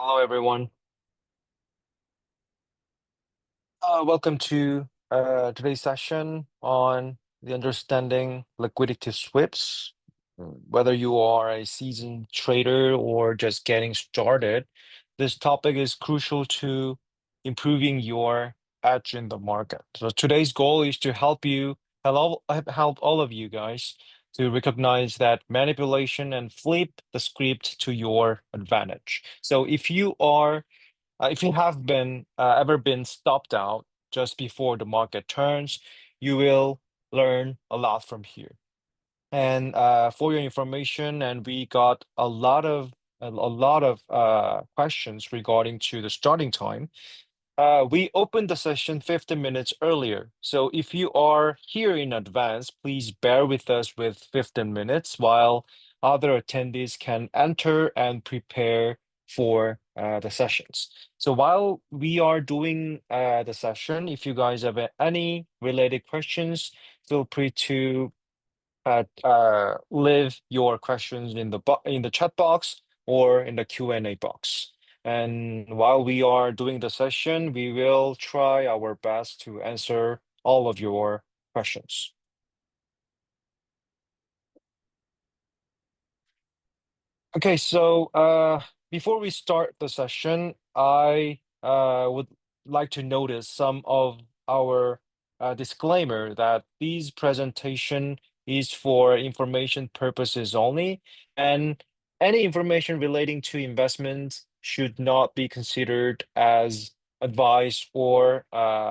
Hello, everyone. Welcome to today's session on the understanding liquidity sweeps. Whether you are a seasoned trader or just getting started, this topic is crucial to improving your edge in the market. So today's goal is to help all of you guys to recognize that manipulation and flip the script to your advantage. So if you have been ever been stopped out just before the market turns, you will learn a lot from here. And for your information, and we got a lot of questions regarding to the starting time. We opened the session 15 minutes earlier. So if you are here in advance, please bear with us with 15 minutes while other attendees can enter and prepare for the sessions. So while we are doing the session, if you guys have any related questions, feel free to leave your questions in the chat box or in the Q&A box. And while we are doing the session, we will try our best to answer all of your questions. Okay, so before we start the session, I would like to notice some of our disclaimer that this presentation is for information purposes only, and any information relating to investments should not be considered as advice or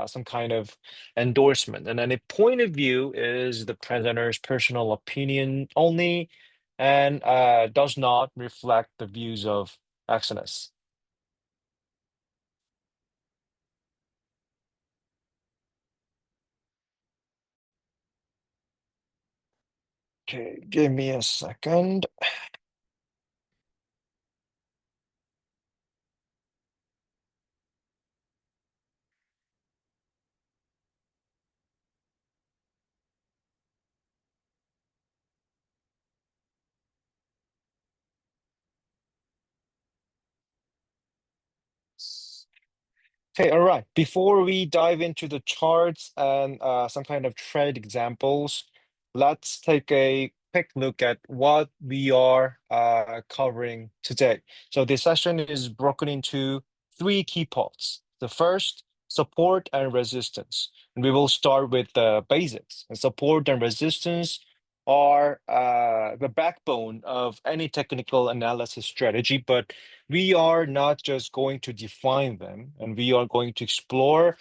some kind of endorsement. And any point of view is the presenter's personal opinion only and does not reflect the views of Exness. Okay, give me a second. Okay, all right. Before we dive into the charts and some kind of trade examples, let's take a quick look at what we are covering today. So this session is broken into three key parts. The first, support and resistance. And we will start with the basics. And support and resistance are the backbone of any technical analysis strategy, but we are not just going to define them, and we are going to explore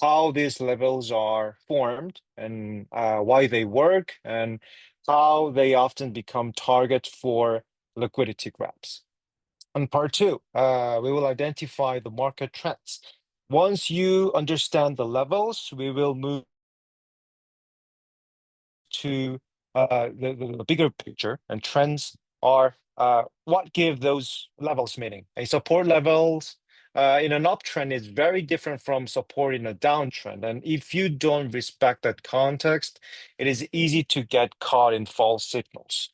how these levels are formed and why they work and how they often become targets for liquidity grabs. In part two, we will identify the market trends. Once you understand the levels, we will move to the bigger picture, and trends are what give those levels meaning. A support levels in an uptrend is very different from support in a downtrend. And if you don't respect that context, it is easy to get caught in false signals.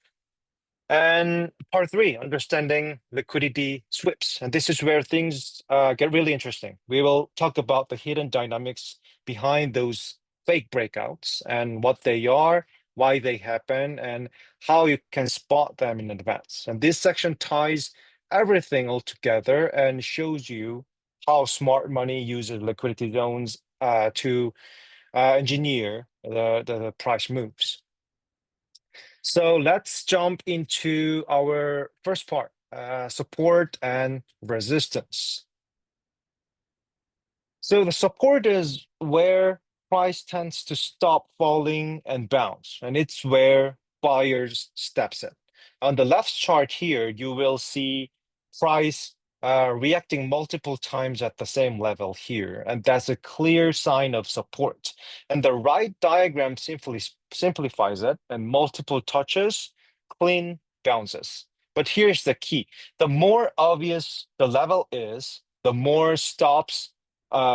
And part three, understanding liquidity sweeps. And this is where things get really interesting. We will talk about the hidden dynamics behind those fake breakouts and what they are, why they happen, and how you can spot them in advance. And this section ties everything all together and shows you how smart money uses liquidity zones to engineer the price moves. So let's jump into our first part, support and resistance. So the support is where price tends to stop falling and bounce, and it's where buyers steps in. On the left chart here, you will see price reacting multiple times at the same level here, and that's a clear sign of support. And the right diagram simply simplifies it, and multiple touches, clean bounces. But here's the key. The more obvious the level is, the more stops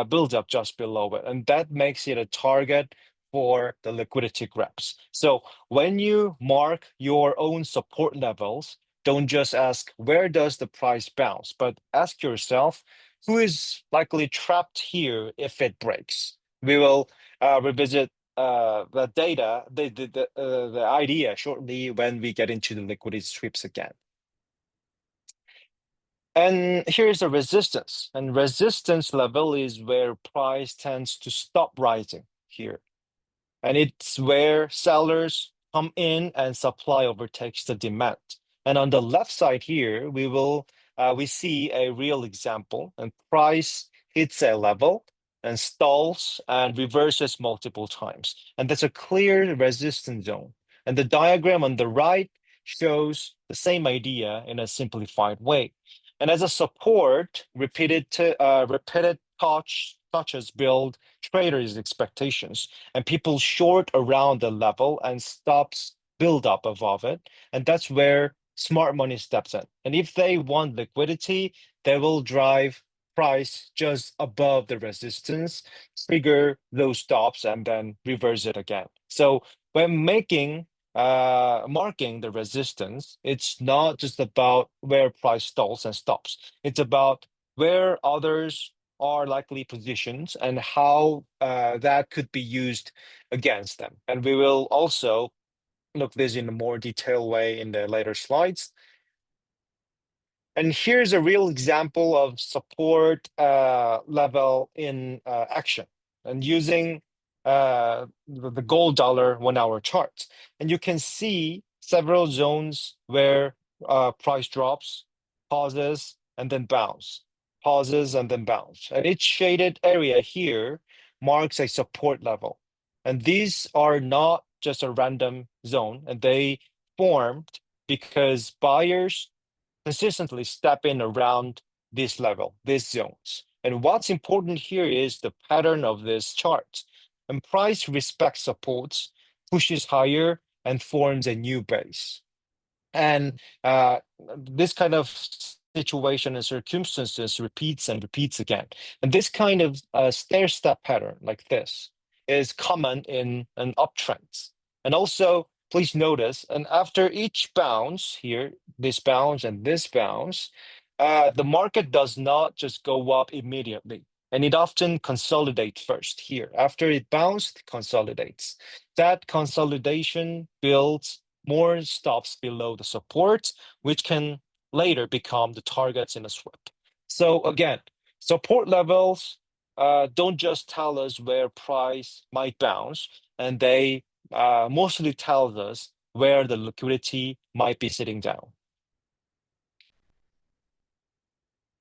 build up just below it, and that makes it a target for the liquidity grabs. So when you mark your own support levels, don't just ask where does the price bounce, but ask yourself who is likely trapped here if it breaks. We will revisit the data, the idea shortly when we get into the liquidity sweeps again. And here's the resistance. And resistance level is where price tends to stop rising here. And it's where sellers come in and supply overtakes the demand. And on the left side here, we see a real example, and price hits a level and stalls and reverses multiple times. And that's a clear resistance zone. And the diagram on the right shows the same idea in a simplified way. And as a support, repeated touches build traders' expectations, and people short around the level and stops build up above it. And that's where smart money steps in. And if they want liquidity, they will drive price just above the resistance, trigger those stops, and then reverse it again. So when marking the resistance, it's not just about where price stalls and stops. It's about where others are likely positions and how that could be used against them. And we will also look this in a more detailed way in the later slides. And here's a real example of support level in action and using the gold dollar 1 hour chart. And you can see several zones where price drops, pauses, and then bounce, pauses, and then bounce. And each shaded area here marks a support level. And these are not just a random zone, and they formed because buyers consistently step in around this level, these zones. And what's important here is the pattern of this chart. And price respects supports, pushes higher, and forms a new base. And this kind of situation and circumstances repeats and repeats again. And this kind of stair-step pattern like this is common in an uptrend. And also, please notice, and after each bounce here, this bounce and this bounce, the market does not just go up immediately. And it often consolidates first here. After it bounced, consolidates. That consolidation builds more stops below the support, which can later become the targets in a swap. So again, support levels don't just tell us where price might bounce, and they mostly tell us where the liquidity might be sitting down.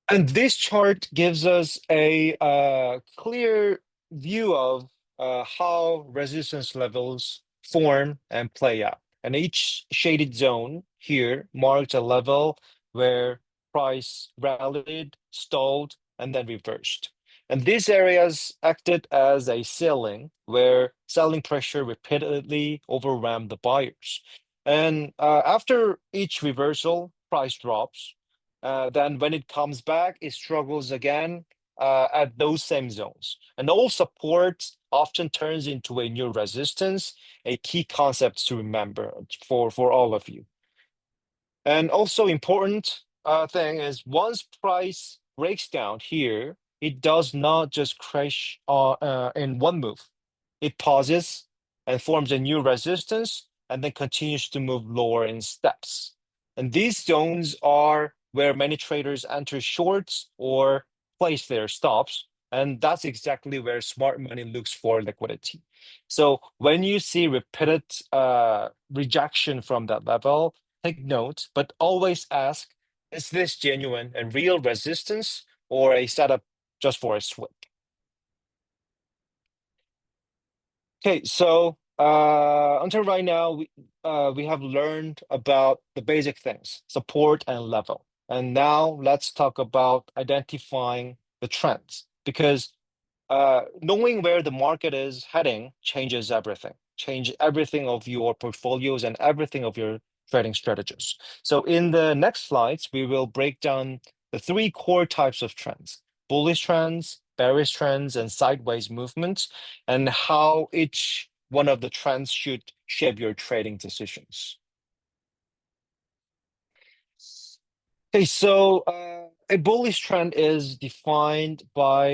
And this chart gives us a clear view of how resistance levels form and play out. And each shaded zone here marks a level where price rallied, stalled, and then reversed. And these areas acted as a ceiling where selling pressure repeatedly overwhelmed the buyers. And after each reversal, price drops. Then when it comes back, it struggles again at those same zones. And all support often turns into a new resistance, a key concept to remember for all of you. And also important thing is once price breaks down here, it does not just crash in one move. It pauses and forms a new resistance and then continues to move lower in steps. And these zones are where many traders enter shorts or place their stops. And that's exactly where smart money looks for liquidity. So when you see repeated rejection from that level, take note, but always ask, is this genuine and real resistance or a setup just for a swing? Okay, so until right now, we have learned about the basic things, support and level. And now let's talk about identifying the trends because knowing where the market is heading changes everything, change everything of your portfolios and everything of your trading strategies. So in the next slides, we will break down the three core types of trends: bullish trends, bearish trends, and sideways movements, and how each one of the trends should shape your trading decisions. Okay, so a bullish trend is defined by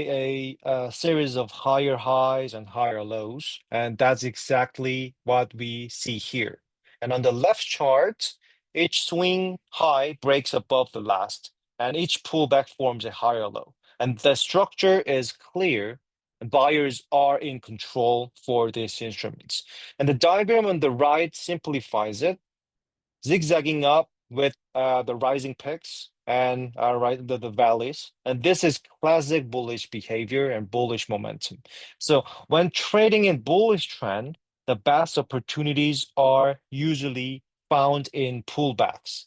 a series of higher highs and higher lows, and that's exactly what we see here. And on the left chart, each swing high breaks above the last, and each pullback forms a higher low. And the structure is clear, and buyers are in control for these instruments. And the diagram on the right simplifies it, zigzagging up with the rising peaks and right the valleys. And this is classic bullish behavior and bullish momentum. So when trading in bullish trend, the best opportunities are usually found in pullbacks,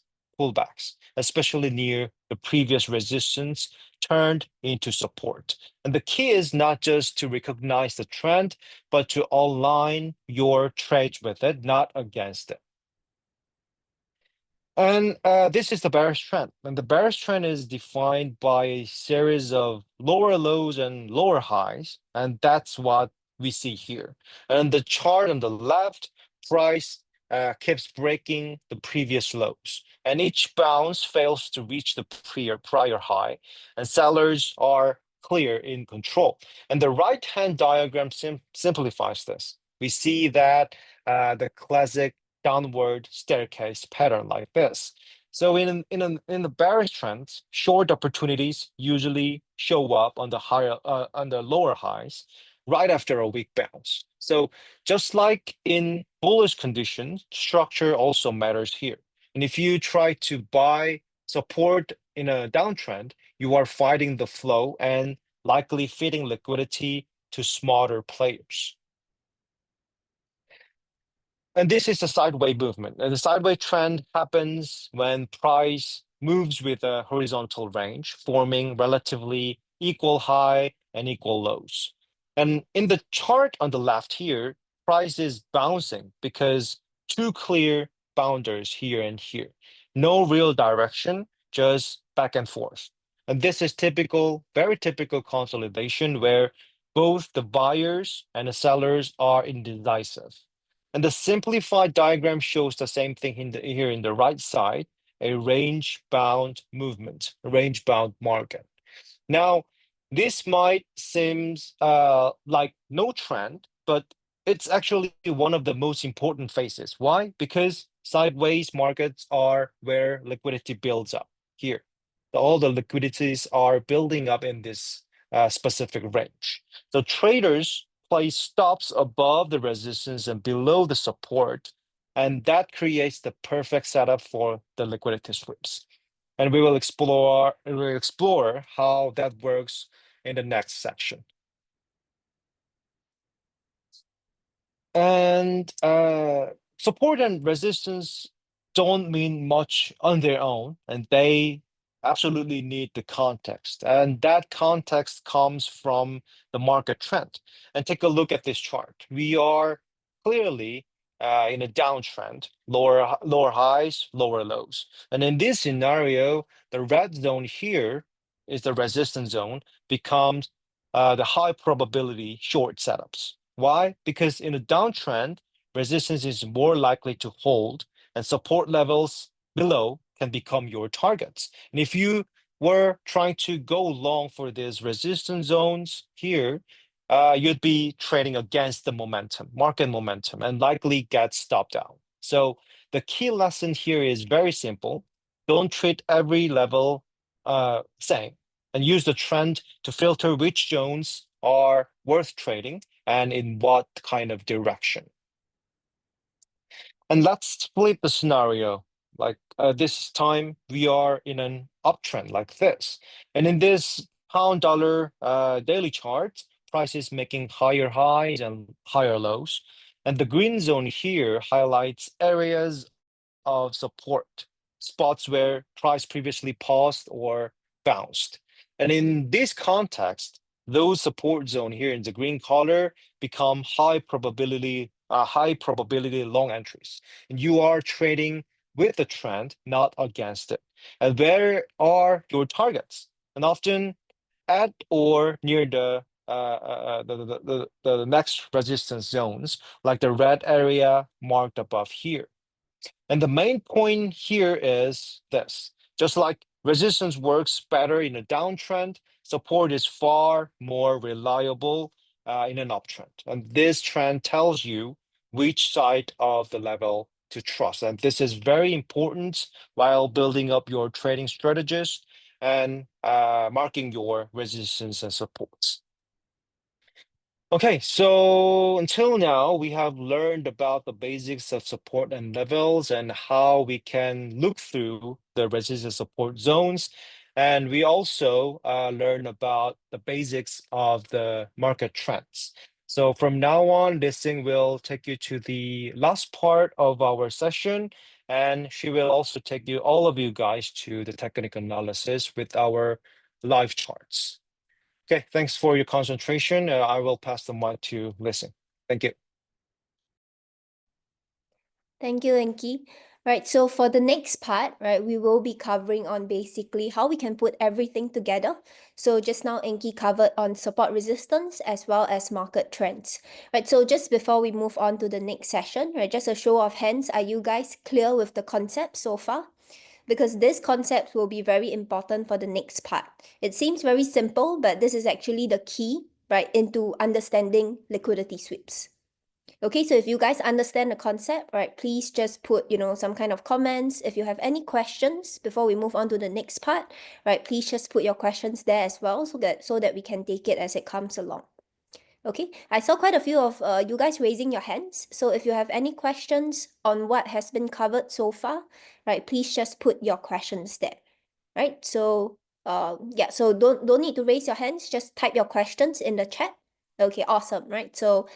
especially near the previous resistance turned into support. And the key is not just to recognize the trend, but to align your trades with it, not against it. And this is the bearish trend. And the bearish trend is defined by a series of lower lows and lower highs. And that's what we see here. And the chart on the left, price keeps breaking the previous lows. And each bounce fails to reach the prior high. And sellers are clear in control. And the right-hand diagram simplifies this. We see that the classic downward staircase pattern like this. So in the bearish trends, short opportunities usually show up on the lower highs right after a weak bounce. So just like in bullish conditions, structure also matters here. And if you try to buy support in a downtrend, you are fighting the flow and likely feeding liquidity to smarter players. And this is a sideways movement. And the sideways trend happens when price moves with a horizontal range, forming relatively equal high and equal lows. And in the chart on the left here, price is bouncing because two clear boundaries here and here. No real direction, just back and forth. And this is typical, very typical consolidation where both the buyers and the sellers are indecisive. And the simplified diagram shows the same thing here in the right side, a range-bound movement, a range-bound market. Now, this might seem like no trend, but it's actually one of the most important phases. Why? Because sideways markets are where liquidity builds up here. All the liquidities are building up in this specific range. So traders place stops above the resistance and below the support, and that creates the perfect setup for the liquidity sweeps. And we will explore how that works in the next section. And support and resistance don't mean much on their own, and they absolutely need the context. And that context comes from the market trend. And take a look at this chart. We are clearly in a downtrend, lower highs, lower lows. And in this scenario, the red zone here is the resistance zone, becomes the high probability short setups. Why? Because in a downtrend, resistance is more likely to hold and support levels below can become your targets. And if you were trying to go long for these resistance zones here, you'd be trading against the momentum, market momentum, and likely get stopped out. So the key lesson here is very simple. Don't treat every level same, and use the trend to filter which zones are worth trading and in what kind of direction. And let's flip the scenario. Like this time, we are in an uptrend like this. And in this pound dollar daily chart, price is making higher highs and higher lows. And the green zone here highlights areas of support, spots where price previously paused or bounced. And in this context, those support zone here in the green color become high probability long entries. And you are trading with the trend, not against it. And where are your targets? And often at or near the next resistance zones, like the red area marked above here. And the main point here is this. Just like Resistance works better in a downtrend. Support is far more reliable in an uptrend. And this trend tells you which side of the level to trust. And this is very important while building up your trading strategies and marking your resistance and supports. Okay, so until now, we have learned about the basics of support and levels and how we can look through the resistance support zones. And we also learn about the basics of the market trends. So from now on, this thing will take you to the last part of our session, and she will also take you, all of you guys, to the technical analysis with our live charts. Okay, thanks for your concentration. I will pass the mic to Listen. Thank you. Thank you, Inki. Right, so for the next part, right, we will be covering on basically how we can put everything together. So just now, Inki covered on support resistance as well as market trends. Right, so just before we move on to the next session, right, just a show of hands, are you guys clear with the concept so far? Because this concept will be very important for the next part. It seems very simple, but this is actually the key, right, into understanding liquidity sweeps. Okay, so if you guys understand the concept, right, please just put, some kind of comments. If you have any questions before we move on to the next part, right, please just put your questions there as well so that we can take it as it comes along. Okay, I saw quite a few of you guys raising your hands. So if you have any questions on what has been covered so far, right, please just put your questions there, right? So yeah, so don't need to raise your hands, just type your questions in the chat. Okay, awesome, right? So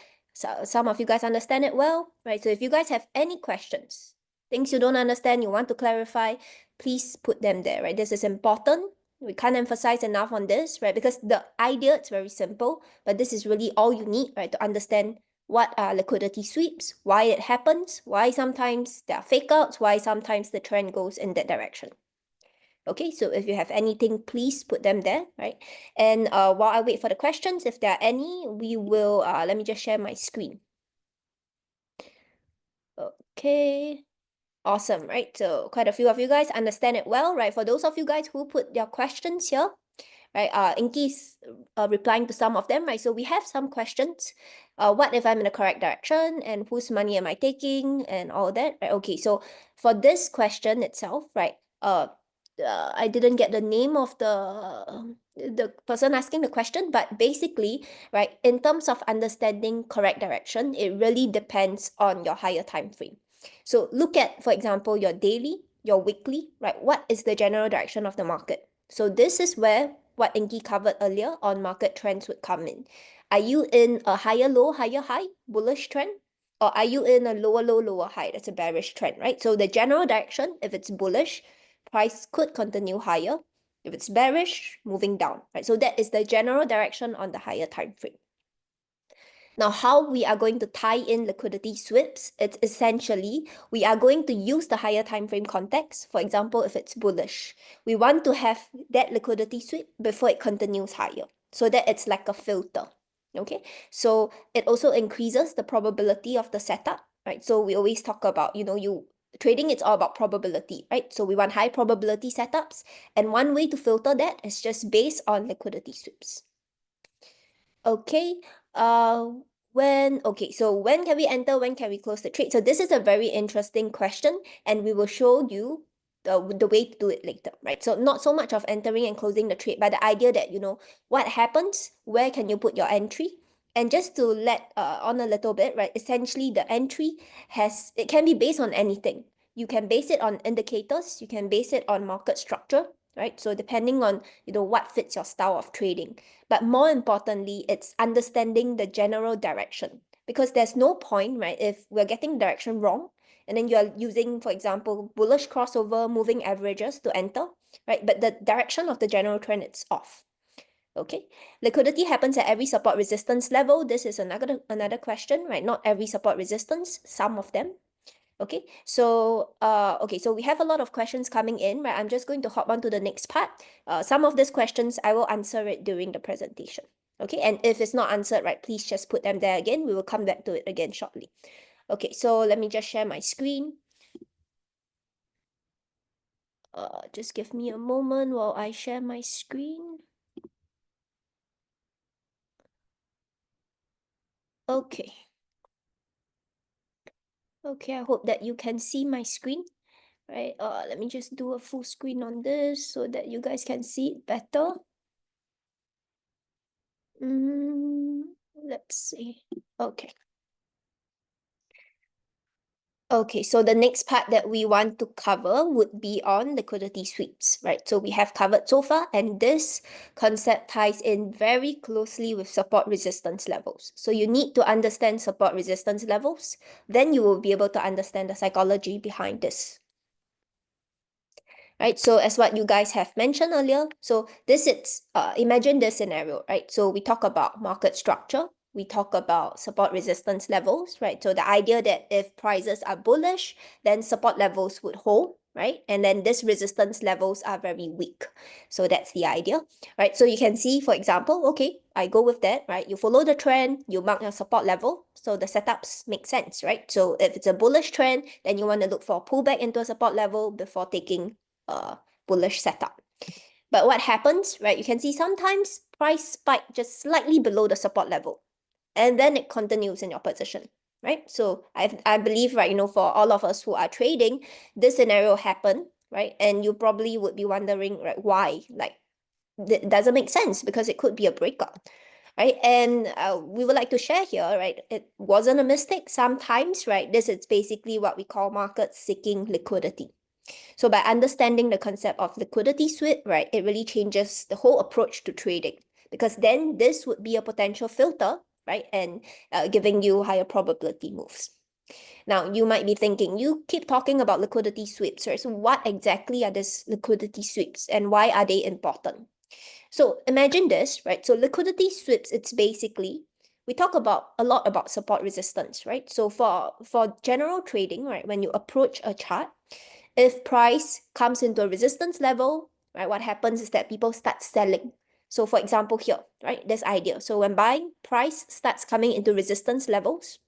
some of you guys understand it well, right? So if you guys have any questions, things you don't understand, you want to clarify, please put them there, right? This is important. We can't emphasize enough on this, right? Because the idea, it's very simple, but this is really all you need, right, to understand what are liquidity sweeps, why it happens, why sometimes there are fake outs, why sometimes the trend goes in that direction. Okay, so if you have anything, please put them there, right? And while I wait for the questions, if there are any, we will, let me just share my screen. Okay, awesome, right? So quite a few of you guys understand it well, right? For those of you guys who put your questions here, right? Inki's replying to some of them, right? So we have some questions. What if I'm in the correct direction, and whose money am I taking, and all that, right? Okay, so for this question itself, right? I didn't get the name of the person asking the question, but basically, right, in terms of understanding correct direction, it really depends on your higher time frame. So look at, for example, your daily, your weekly, right? What is the general direction of the market? So this is where what Inki covered earlier on market trends would come in. Are you in a higher low, higher high, bullish trend? Or are you in a lower low, lower high? That's a bearish trend, right? So the general direction, if it's bullish, price could continue higher. If it's bearish, moving down, right? So that is the general direction on the higher time frame. Now, how we are going to tie in liquidity sweeps, it's essentially, we are going to use the higher time frame context. For example, if it's bullish, we want to have that liquidity sweep before it continues higher, so that it's like a filter. Okay, so it also increases the probability of the setup, right? So we always talk about, trading, it's all about probability, right? So we want high probability setups, and one way to filter that is just based on liquidity sweeps. Okay, so when can we enter, when can we close the trade? So this is a very interesting question, and we will show you the way to do it later, right? So not so much of entering and closing the trade, but the idea that, what happens, where can you put your entry? And just to let on a little bit, right? Essentially, the entry it can be based on anything. You can base it on indicators, you can base it on market structure, right? So depending on, what fits your style of trading. But more importantly, it's understanding the general direction, because there's no point, right, if we're getting direction wrong and then you're using, for example, bullish crossover moving averages to enter, right? But the direction of the general trend, it's off. Okay, liquidity happens at every support resistance level. This is another question, right? Not every support resistance, some of them. Okay, so so we have a lot of questions coming in, right? I'm just going to hop on to the next part. Some of these questions, I will answer it during the presentation. Okay, and if it's not answered, right, please just put them there again. We will come back to it again shortly. Okay, so let me just share my screen. Just give me a moment while I share my screen. Okay. Okay, I hope that you can see my screen, right? Let me just do a full screen on this so that you guys can see it better. Let's see. Okay. Okay, so the next part that we want to cover would be on liquidity sweeps, right? So we have covered so far, and this concept ties in very closely with support resistance levels. So you need to understand support resistance levels, then you will be able to understand the psychology behind this. Right, so as what you guys have mentioned earlier, so this is imagine this scenario, right? So we talk about market structure, we talk about support resistance levels, right? So the idea that if prices are bullish, then support levels would hold, right? And then this resistance levels are very weak. So that's the idea, right? So you can see, for example, okay, I go with that, right? You follow the trend, you mark your support level, so the setups make sense, right? So if it's a bullish trend, then you want to look for a pullback into a support level before taking bullish setup. But what happens, right? You can see sometimes price spike just slightly below the support level, and then it continues in your position, right? So I believe, right, for all of us who are trading, this scenario happened, right? And you probably would be wondering, right, why? Like, it doesn't make sense because it could be a breakout, right? And we would like to share here, right? It wasn't a mistake. Sometimes, right, this is basically what we call market seeking liquidity. So by understanding the concept of liquidity sweep, right, it really changes the whole approach to trading, because then this would be a potential filter, right, and giving you higher probability moves. Now, you might be thinking, you keep talking about liquidity sweeps, right? So what exactly are these liquidity sweeps and why are they important? So imagine this, right? So liquidity sweeps, it's basically, we talk about a lot about support resistance, right? So for general trading, right, when you approach a chart, if price comes into a resistance level, right, what happens is that people start selling. So for example here, right, this idea. So when buying, price starts coming into resistance levels.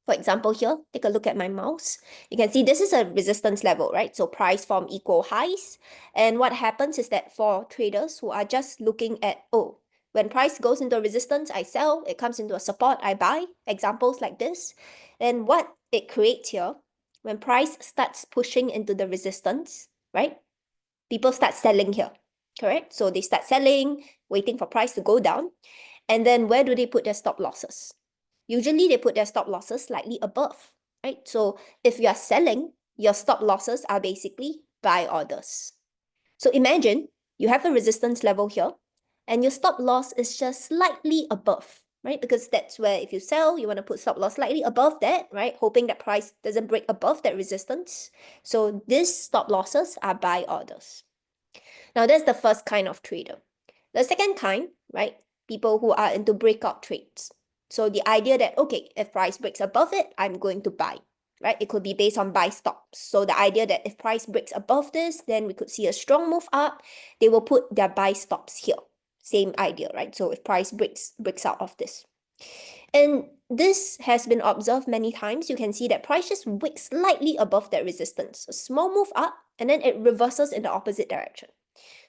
For example here, take a look at my mouse. You can see this is a resistance level, right? So price form equal highs. And what happens is that for traders who are just looking at, oh, when price goes into resistance, I sell. It comes into a support, I buy. Examples like this. And what it creates here, when price starts pushing into the resistance, right? People start selling here, correct? So they start selling, waiting for price to go down. And then where do they put their stop losses? Usually they put their stop losses slightly above, right? So if you are selling, your stop losses are basically buy orders. So imagine you have a resistance level here and your stop loss is just slightly above, right? Because that's where if you sell, you want to put stop loss slightly above that, right? Hoping that price doesn't break above that resistance. So these stop losses are buy orders. Now that's the first kind of trader. The second kind, right? People who are into breakout trades. So the idea that, okay, if price breaks above it, I'm going to buy, right? It could be based on buy stops. So the idea that if price breaks above this, then we could see a strong move up. They will put their buy stops here. Same idea, right? So if price breaks out of this. And this has been observed many times. You can see that price just wicks slightly above that resistance. A small move up, and then it reverses in the opposite direction.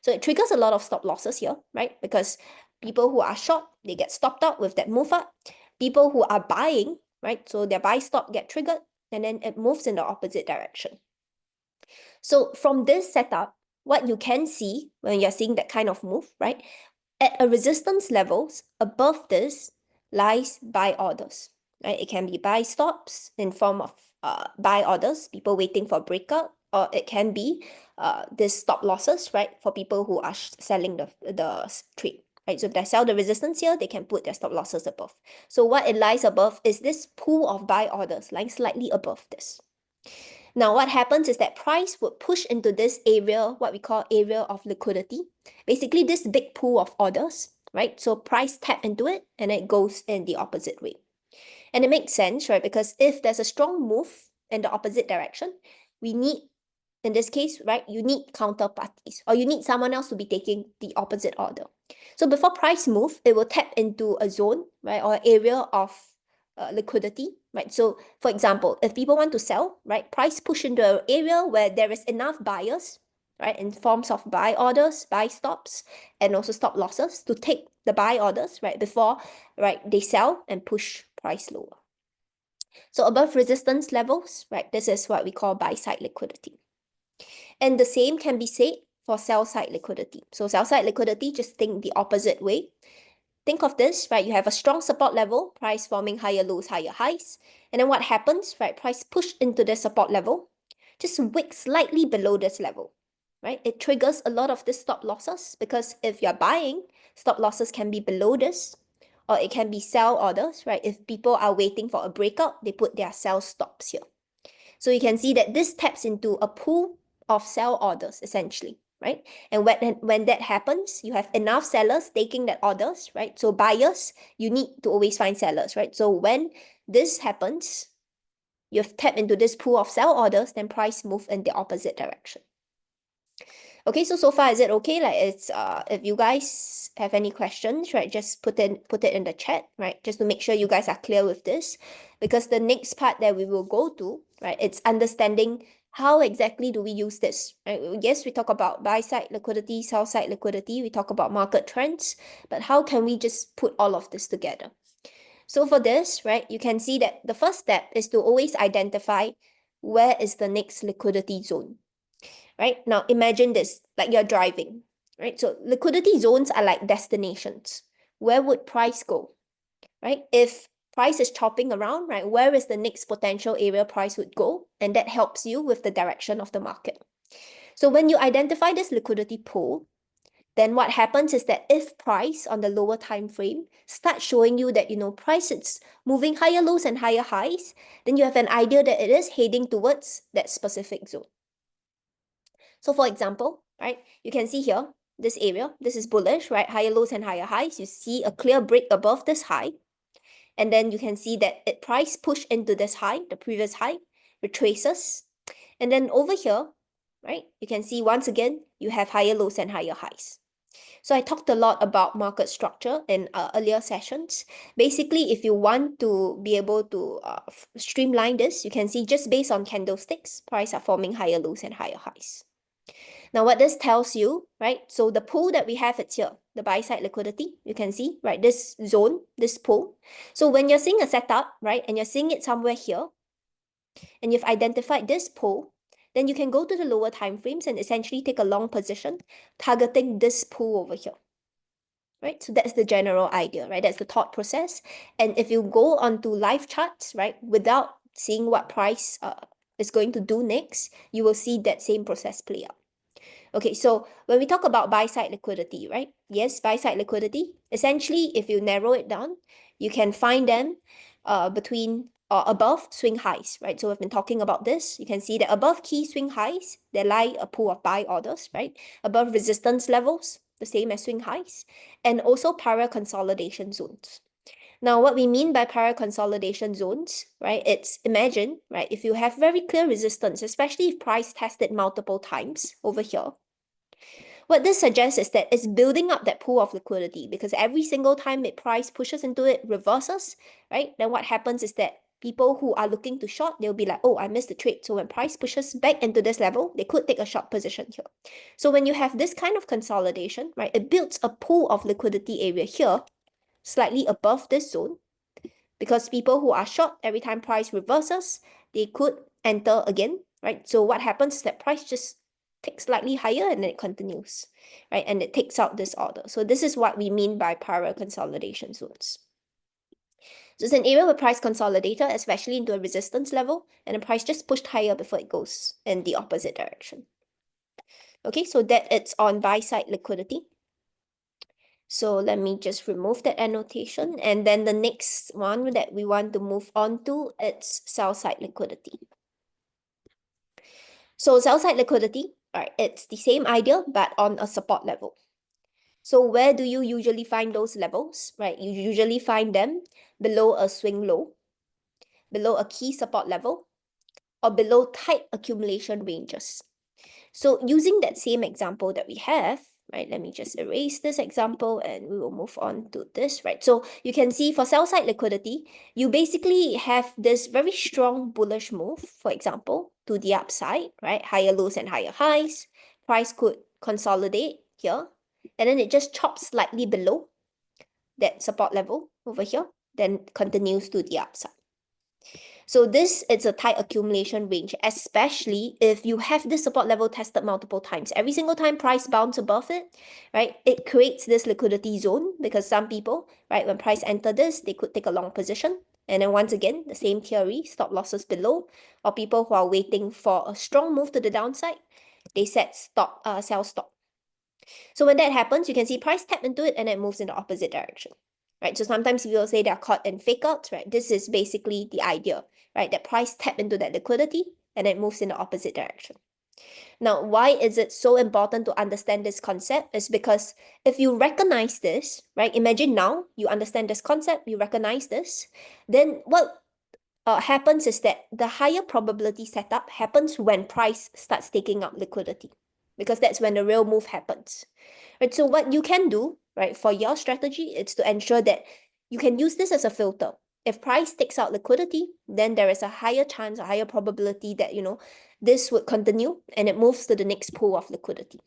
So it triggers a lot of stop losses here, right? Because people who are short, they get stopped out with that move up. People who are buying, right? So their buy stop get triggered, and then it moves in the opposite direction. So from this setup, what you can see when you're seeing that kind of move, right? At a resistance levels above this lies buy orders, right? It can be buy stops in form of buy orders, people waiting for breakout, or it can be this stop losses, right? For people who are selling the trade, right? So if they sell the resistance here, they can put their stop losses above. So what it lies above is this pool of buy orders lying slightly above this. Now, what happens is that price would push into this area, what we call area of liquidity. Basically, this big pool of orders, right? So price tap into it and it goes in the opposite way. And it makes sense, right? Because if there's a strong move in the opposite direction, we need, in this case, right, you need counterparties or you need someone else to be taking the opposite order. So before price move, it will tap into a zone, right, or area of liquidity, right? So for example, if people want to sell, right, price push into an area where there is enough buyers, right, in forms of buy orders, buy stops, and also stop losses to take the buy orders, right, before, right, they sell and push price lower. So above resistance levels, right, this is what we call buy side liquidity. And the same can be said for sell side liquidity. So sell side liquidity, just think the opposite way. Think of this, right? You have a strong support level, price forming higher lows, higher highs. And then what happens, right? Price pushed into the support level, just wick slightly below this level, right? It triggers a lot of the stop losses because if you're buying, stop losses can be below this, or it can be sell orders, right? If people are waiting for a breakout, they put their sell stops here. So you can see that this taps into a pool of sell orders essentially, right? And when that happens, you have enough sellers taking that orders, right? So buyers, you need to always find sellers, right? So when this happens, you've tapped into this pool of sell orders, then price move in the opposite direction. Okay, so far is it okay? Like it's if you guys have any questions, right, just put it in the chat, right? Just to make sure you guys are clear with this. Because the next part that we will go to, right, it's understanding how exactly do we use this, right? Yes, we talk about buy side liquidity, sell side liquidity, we talk about market trends, but how can we just put all of this together? So for this, right, you can see that the first step is to always identify where is the next liquidity zone. Right? Now imagine this, like you're driving, right? So liquidity zones are like destinations. Where would price go, right? If price is chopping around, right, where is the next potential area price would go? And that helps you with the direction of the market. So when you identify this liquidity pool, then what happens is that if price on the lower time frame starts showing you that, price is moving higher lows and higher highs, then you have an idea that it is heading towards that specific zone. So for example, right, you can see here, this area, this is bullish, right? Higher lows and higher highs. You see a clear break above this high. And then you can see that it price pushed into this high, the previous high, retraces. And then over here, right, you can see once again, you have higher lows and higher highs. So I talked a lot about market structure in earlier sessions. Basically, if you want to be able to streamline this, you can see just based on candlesticks, price are forming higher lows and higher highs. Now, what this tells you, right? So the pool that we have, it's here, the buy side liquidity. You can see, right? This zone, this pool. So when you're seeing a setup, right, and you're seeing it somewhere here, and you've identified this pool, then you can go to the lower time frames and essentially take a long position, targeting this pool over here. Right? So that's the general idea, right? That's the thought process. And if you go onto live charts, right, without seeing what price is going to do next, you will see that same process play out. Okay, so when we talk about buy-side liquidity, right? Yes, buy-side liquidity. Essentially, if you narrow it down, you can find them between or above swing highs, right? So we've been talking about this. You can see that above key swing highs, there lie a pool of buy orders, right? Above resistance levels, the same as swing highs, and also para consolidation zones. Now, what we mean by para consolidation zones, right? It's imagine, right? If you have very clear resistance, especially if price tested multiple times over here, what this suggests is that it's building up that pool of liquidity because every single time the price pushes into it, reverses, right? Then what happens is that people who are looking to short, they'll be like, oh, I missed the trade. So when price pushes back into this level, they could take a short position here. So when you have this kind of consolidation, right, it builds a pool of liquidity area here, slightly above this zone, because people who are short, every time price reverses, they could enter again, right? So what happens is that price just ticks slightly higher and then it continues, right? And it takes out this order. So this is what we mean by para consolidation zones. So it's an area where price consolidated, especially into a resistance level, and the price just pushed higher before it goes in the opposite direction. Okay, so that it's on buy side liquidity. So let me just remove that annotation. And then the next one that we want to move on to, it's sell side liquidity. So sell side liquidity, right, it's the same idea, but on a support level. So where do you usually find those levels, right? You usually find them below a swing low, below a key support level, or below tight accumulation ranges. So using that same example that we have, right, let me just erase this example and we will move on to this, right? So you can see for sell side liquidity, you basically have this very strong bullish move, for example, to the upside, right? Higher lows and higher highs. price could consolidate here, and then it just chops slightly below that support level over here, then continues to the upside. So this is a tight accumulation range, especially if you have this support level tested multiple times. Every single time price bounce above it, right, it creates this liquidity zone because some people, right, when price enter this, they could take a long position. And then once again, the same theory, stop losses below, or people who are waiting for a strong move to the downside, they set stop, sell stop. So when that happens, you can see price tap into it and it moves in the opposite direction. Right, so sometimes people say they're caught in fakeouts, right? This is basically the idea, right? That price tap into that liquidity and it moves in the opposite direction. Now, why is it so important to understand this concept? Is because if you recognize this, right? Imagine now you understand this concept, you recognize this, then what happens is that the higher probability setup happens when price starts taking up liquidity, because that's when the real move happens. Right, so what you can do, right, for your strategy, it's to ensure that you can use this as a filter. If price takes out liquidity, then there is a higher chance, a higher probability that, this would continue and it moves to the next pool of liquidity.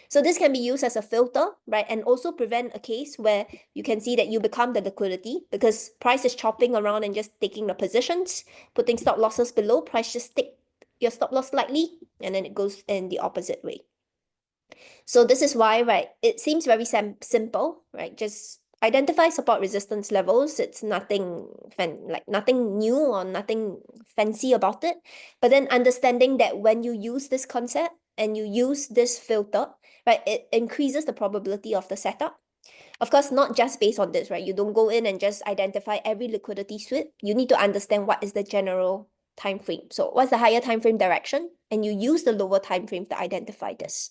So this can be used as a filter, right, and also prevent a case where you can see that you become the liquidity because price is chopping around and just taking the positions, putting stop losses below, price just take your stop loss slightly, and then it goes in the opposite way. So this is why, right, it seems very simple, right? Just identify support resistance levels. It's nothing nothing new or nothing fancy about it. But then understanding that when you use this concept and you use this filter, right, it increases the probability of the setup. Of course, not just based on this, right? You don't go in and just identify every liquidity sweep. You need to understand what is the general time frame. So what's the higher time frame direction? And you use the lower time frame to identify this.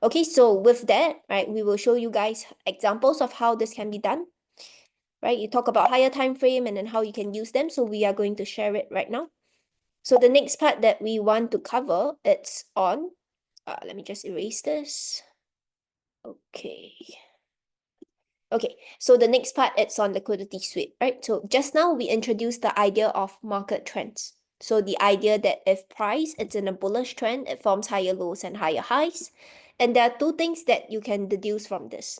Okay, so with that, right, we will show you guys examples of how this can be done. Right, you talk about higher time frame and then how you can use them. So we are going to share it right now. So the next part that we want to cover, it's on, let me just erase this. Okay. Okay, so the next part, it's on liquidity sweep, right? So just now we introduced the idea of market trends. So the idea that if price it's in a bullish trend, it forms higher lows and higher highs. And there are two things that you can deduce from this.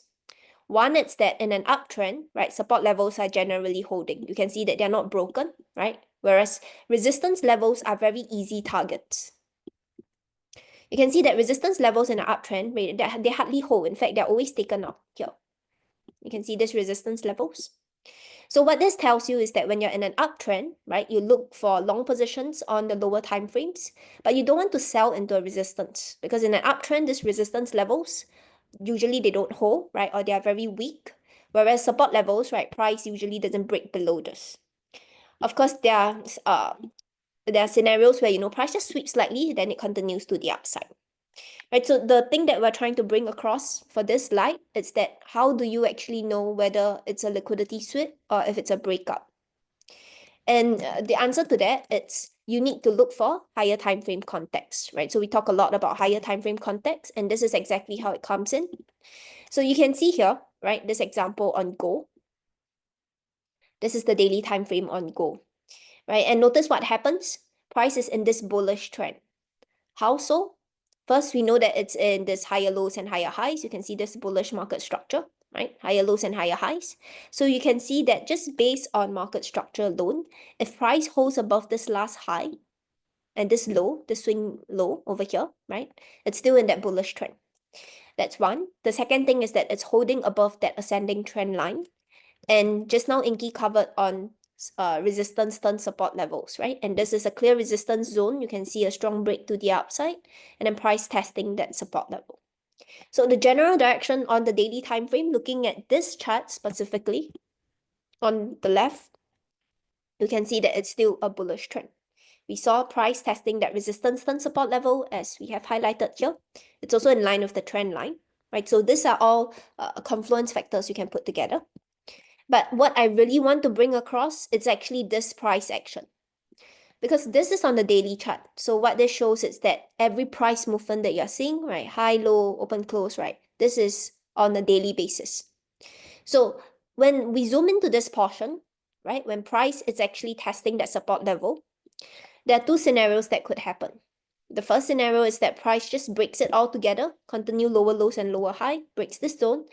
One, it's that in an uptrend, right, support levels are generally holding. You can see that they're not broken, right? Whereas resistance levels are very easy targets. You can see that resistance levels in an uptrend, they hardly hold. In fact, they're always taken up here. You can see this resistance levels. So what this tells you is that when you're in an uptrend, right, you look for long positions on the lower time frames, but you don't want to sell into a resistance because in an uptrend, these resistance levels, usually they don't hold, right, or they are very weak. Whereas support levels, right, price usually doesn't break below this. Of course, there are scenarios where, price just sweeps slightly, then it continues to the upside. Right, so the thing that we're trying to bring across for this slide is that how do you actually know whether it's a liquidity sweep or if it's a breakout? And the answer to that, it's you need to look for higher time frame context, right? So we talk a lot about higher time frame context, and this is exactly how it comes in. So you can see here, right, this example on gold. This is the daily time frame on gold, right? And notice what happens. Price is in this bullish trend. How so? First, we know that it's in this higher lows and higher highs. You can see this bullish market structure, right? Higher lows and higher highs. So you can see that just based on market structure alone, if price holds above this last high and this low, the swing low over here, right? It's still in that bullish trend. That's one. The second thing is that it's holding above that ascending trend line. And just now, Inki covered on resistance turn support levels, right? And this is a clear resistance zone. You can see a strong break to the upside and then price testing that support level. So the general direction on the daily time frame, looking at this chart specifically on the left, you can see that it's still a bullish trend. We saw price testing that resistance turn support level as we have highlighted here. It's also in line with the trend line, right? So these are all confluence factors you can put together. But what I really want to bring across, it's actually this price action. Because this is on the daily chart. So what this shows is that every price movement that you're seeing, right, high, low, open, close, right, this is on a daily basis. So when we zoom into this portion, right, when price is actually testing that support level, there are two scenarios that could happen. The first scenario is that price just breaks it all together, continue lower lows and lower high, breaks this zone.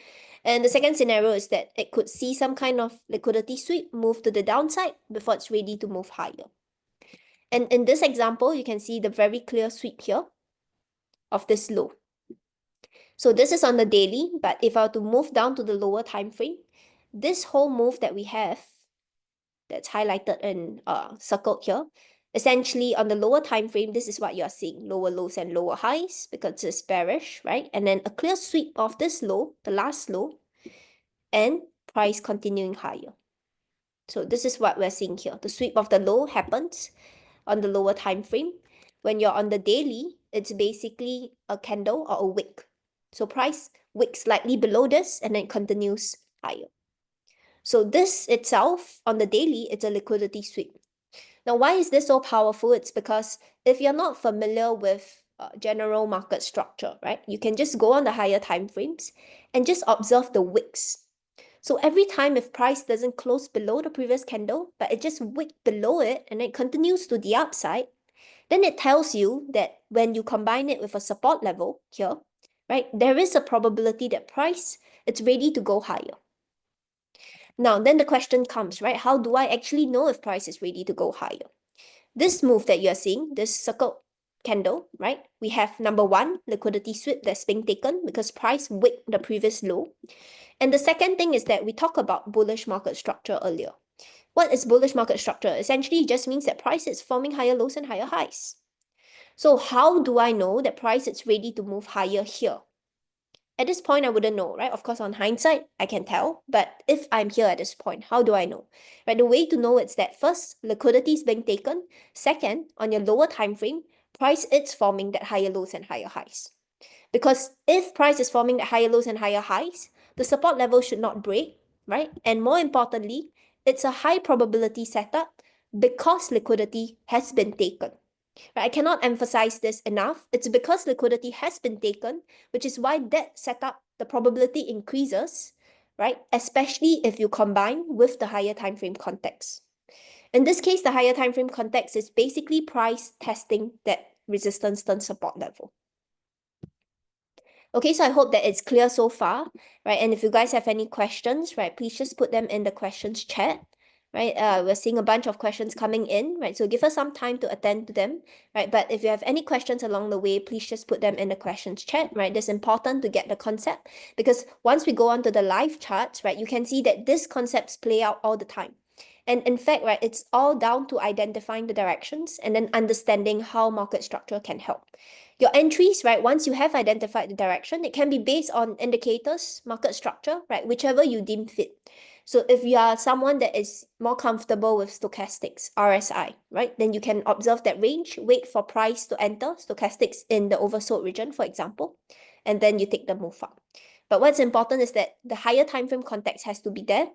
And the second scenario is that it could see some kind of liquidity sweep, move to the downside before it's ready to move higher. And in this example, you can see the very clear sweep here of this low. So this is on the daily, but if I were to move down to the lower time frame, this whole move that we have that's highlighted and circled here, essentially on the lower time frame, this is what you're seeing, lower lows and lower highs because it's bearish, right? And then a clear sweep of this low, the last low, and price continuing higher. So this is what we're seeing here. The sweep of the low happens on the lower time frame. When you're on the daily, it's basically a candle or a wick. So price wicks slightly below this and then continues higher. So this itself on the daily, it's a liquidity sweep. Now, why is this so powerful? It's because if you're not familiar with general market structure, right, you can just go on the higher time frames and just observe the wicks. So every time if price doesn't close below the previous candle, but it just wicked below it and it continues to the upside, then it tells you that when you combine it with a support level here, right, there is a probability that price it's ready to go higher. Now, then the question comes, right? How do I actually know if price is ready to go higher? This move that you're seeing, this circle candle, right? We have number one, liquidity sweep that's being taken because price wicked the previous low. And the second thing is that we talked about bullish market structure earlier. What is bullish market structure? Essentially, just means that price is forming higher lows and higher highs. So how do I know that price is ready to move higher here? At this point, I wouldn't know, right? Of course, on hindsight, I can tell. But if I'm here at this point, how do I know? Right? The way to know is that first, liquidity is being taken. Second, on your lower time frame, price is forming that higher lows and higher highs. Because if price is forming that higher lows and higher highs, the support level should not break, right? And more importantly, it's a high probability setup because liquidity has been taken. Right? I cannot emphasize this enough. It's because liquidity has been taken, which is why that setup, the probability increases, right? Especially if you combine with the higher time frame context. In this case, the higher time frame context is basically price testing that resistance turn support level. Okay, so I hope that it's clear so far, right? And if you guys have any questions, right, please just put them in the questions chat, right? We're seeing a bunch of questions coming in, right? So give us some time to attend to them, right? But if you have any questions along the way, please just put them in the questions chat, right? It's important to get the concept because once we go on to the live charts, right, you can see that these concepts play out all the time. And in fact, right, it's all down to identifying the directions and then understanding how market structure can help. Your entries, right, once you have identified the direction, it can be based on indicators, market structure, right, whichever you deem fit. So if you are someone that is more comfortable with stochastics, RSI, right, then you can observe that range, wait for price to enter stochastics in the oversold region, for example, and then you take the move up. But what's important is that the higher time frame context has to be there.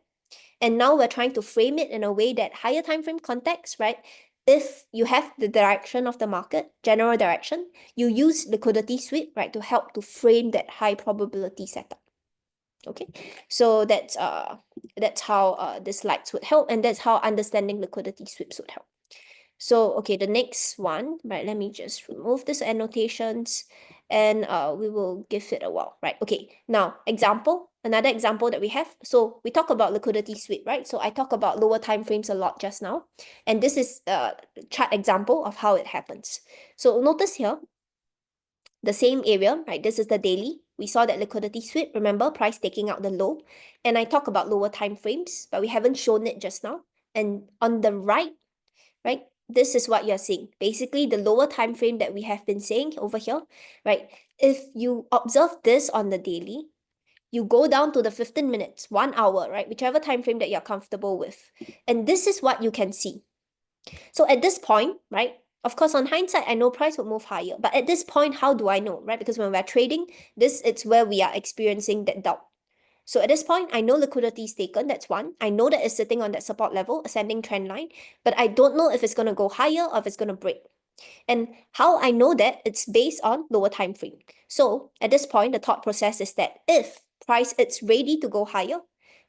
And now we're trying to frame it in a way that higher time frame context, right? If you have the direction of the market, general direction, you use liquidity sweep, right, to help to frame that high probability setup. Okay, so that's how the slides would help, and that's how understanding liquidity sweeps would help. So, okay, the next one, right, let me just remove this annotations and we will give it a while, right? Okay, now example, another example that we have. So we talk about liquidity sweep, right? So I talk about lower time frames a lot just now. And this is a chart example of how it happens. So notice here, the same area, right? This is the daily. We saw that liquidity sweep, remember, price taking out the low. And I talk about lower time frames, but we haven't shown it just now. And on the right, right, this is what you're seeing. Basically, the lower time frame that we have been saying over here, right? If you observe this on the daily, you go down to the 15 minutes, 1 hour, right? Whichever time frame that you're comfortable with. And this is what you can see. So at this point, right? Of course, on hindsight, I know price will move higher. But at this point, how do I know, right? Because when we're trading, it's where we are experiencing that doubt. So at this point, I know liquidity is taken, that's one. I know that it's sitting on that support level, ascending trend line, but I don't know if it's going to go higher or if it's going to break. And how I know that, it's based on lower time frame. So at this point, the thought process is that if price is ready to go higher,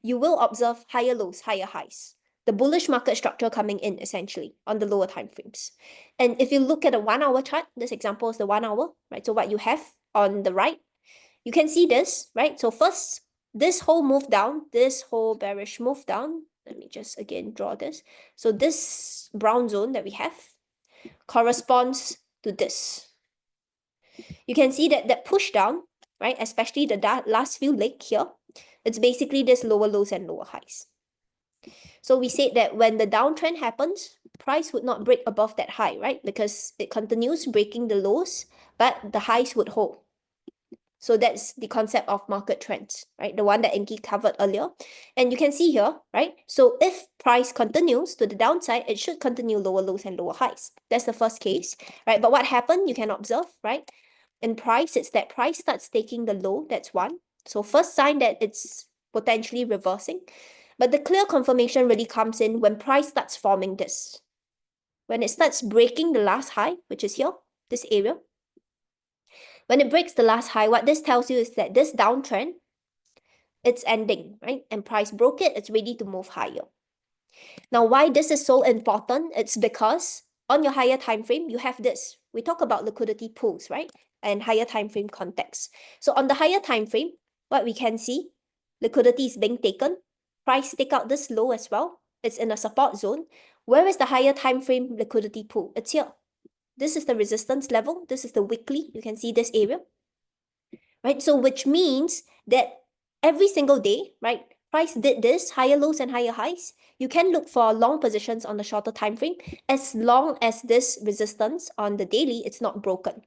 you will observe higher lows, higher highs. the bullish market structure coming in essentially on the lower time frames. And if you look at a 1 hour chart, this example is the 1 hour, right? So what you have on the right, you can see this, right? So first, this whole move down, this whole bearish move down, let me just again draw this. So this brown zone that we have corresponds to this. You can see that that push down, right? Especially the last few leg here, it's basically this lower lows and lower highs. So we said that when the downtrend happens, price would not break above that high, right? Because it continues breaking the lows, but the highs would hold. So that's the concept of market trends, right? The one that Inki covered earlier. And you can see here, right? So if price continues to the downside, it should continue lower lows and lower highs. That's the first case, right? But what happened, you can observe, right? In price, it's that price starts taking the low, that's one. So first sign that it's potentially reversing. But the clear confirmation really comes in when price starts forming this. When it starts breaking the last high, which is here, this area. When it breaks the last high, what this tells you is that this downtrend, it's ending, right? And price broke it, it's ready to move higher. Now, why this is so important? It's because on your higher time frame, you have this. We talk about liquidity pools, right? And higher time frame context. So on the higher time frame, what we can see, liquidity is being taken. Price take out this low as well. It's in a support zone. Where is the higher time frame liquidity pool? It's here. This is the resistance level. This is the weekly. You can see this area, right? So which means that every single day, right? Price did this, higher lows and higher highs. You can look for long positions on the shorter time frame as long as this resistance on the daily, it's not broken.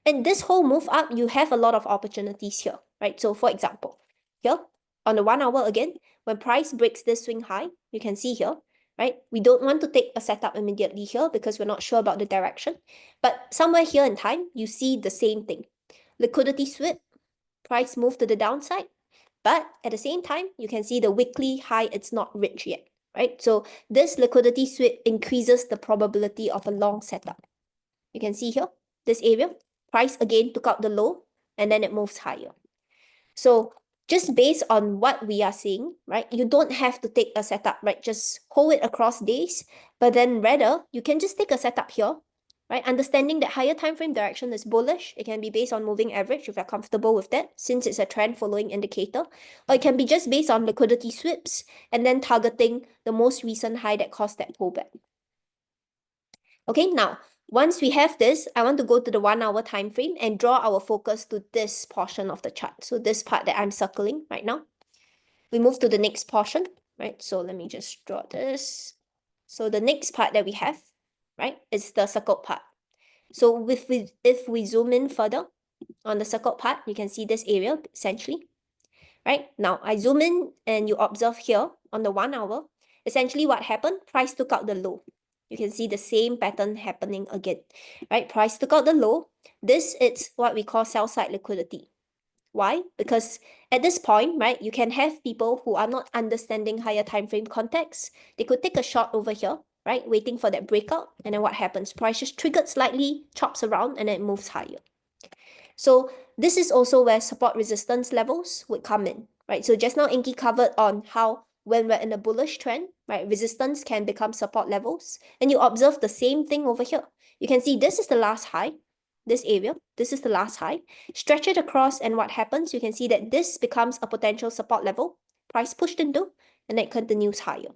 And this whole move up, you have a lot of opportunities here, right? So for example, here on the 1 hour again, when price breaks this swing high, you can see here, right? We don't want to take a setup immediately here because we're not sure about the direction. But somewhere here in time, you see the same thing. Liquidity sweep, price move to the downside. But at the same time, you can see the weekly high, it's not reached yet, right? So this liquidity sweep increases the probability of a long setup. You can see here, this area, price again took out the low and then it moves higher. So just based on what we are seeing, right, you don't have to take a setup, right? Just hold it across days, but then rather you can just take a setup here, right? Understanding that higher time frame direction is bullish. It can be based on moving average if you're comfortable with that, since it's a trend following indicator, or it can be just based on liquidity sweeps and then targeting the most recent high that caused that pullback. Okay, now once we have this, I want to go to the 1 hour time frame and draw our focus to this portion of the chart. So this part that I'm circling right now. We move to the next portion, right? So let me just draw this. So the next part that we have, right, is the circled part. So if we zoom in further on the circled part, you can see this area essentially, right? Now I zoom in and you observe here on the 1 hour, essentially what happened, price took out the low. You can see the same pattern happening again, right? Price took out the low. This is what we call sell side liquidity. Why? Because at this point, right, you can have people who are not understanding higher time frame context. They could take a shot over here, right, waiting for that breakout. And then what happens? Price just triggered slightly, chops around, and then it moves higher. So this is also where support resistance levels would come in, right? So just now Inki covered on how when we're in a bullish trend, right, resistance can become support levels. And you observe the same thing over here. You can see this is the last high, this area, this is the last high. Stretch it across and what happens? You can see that this becomes a potential support level, price pushed into, and it continues higher.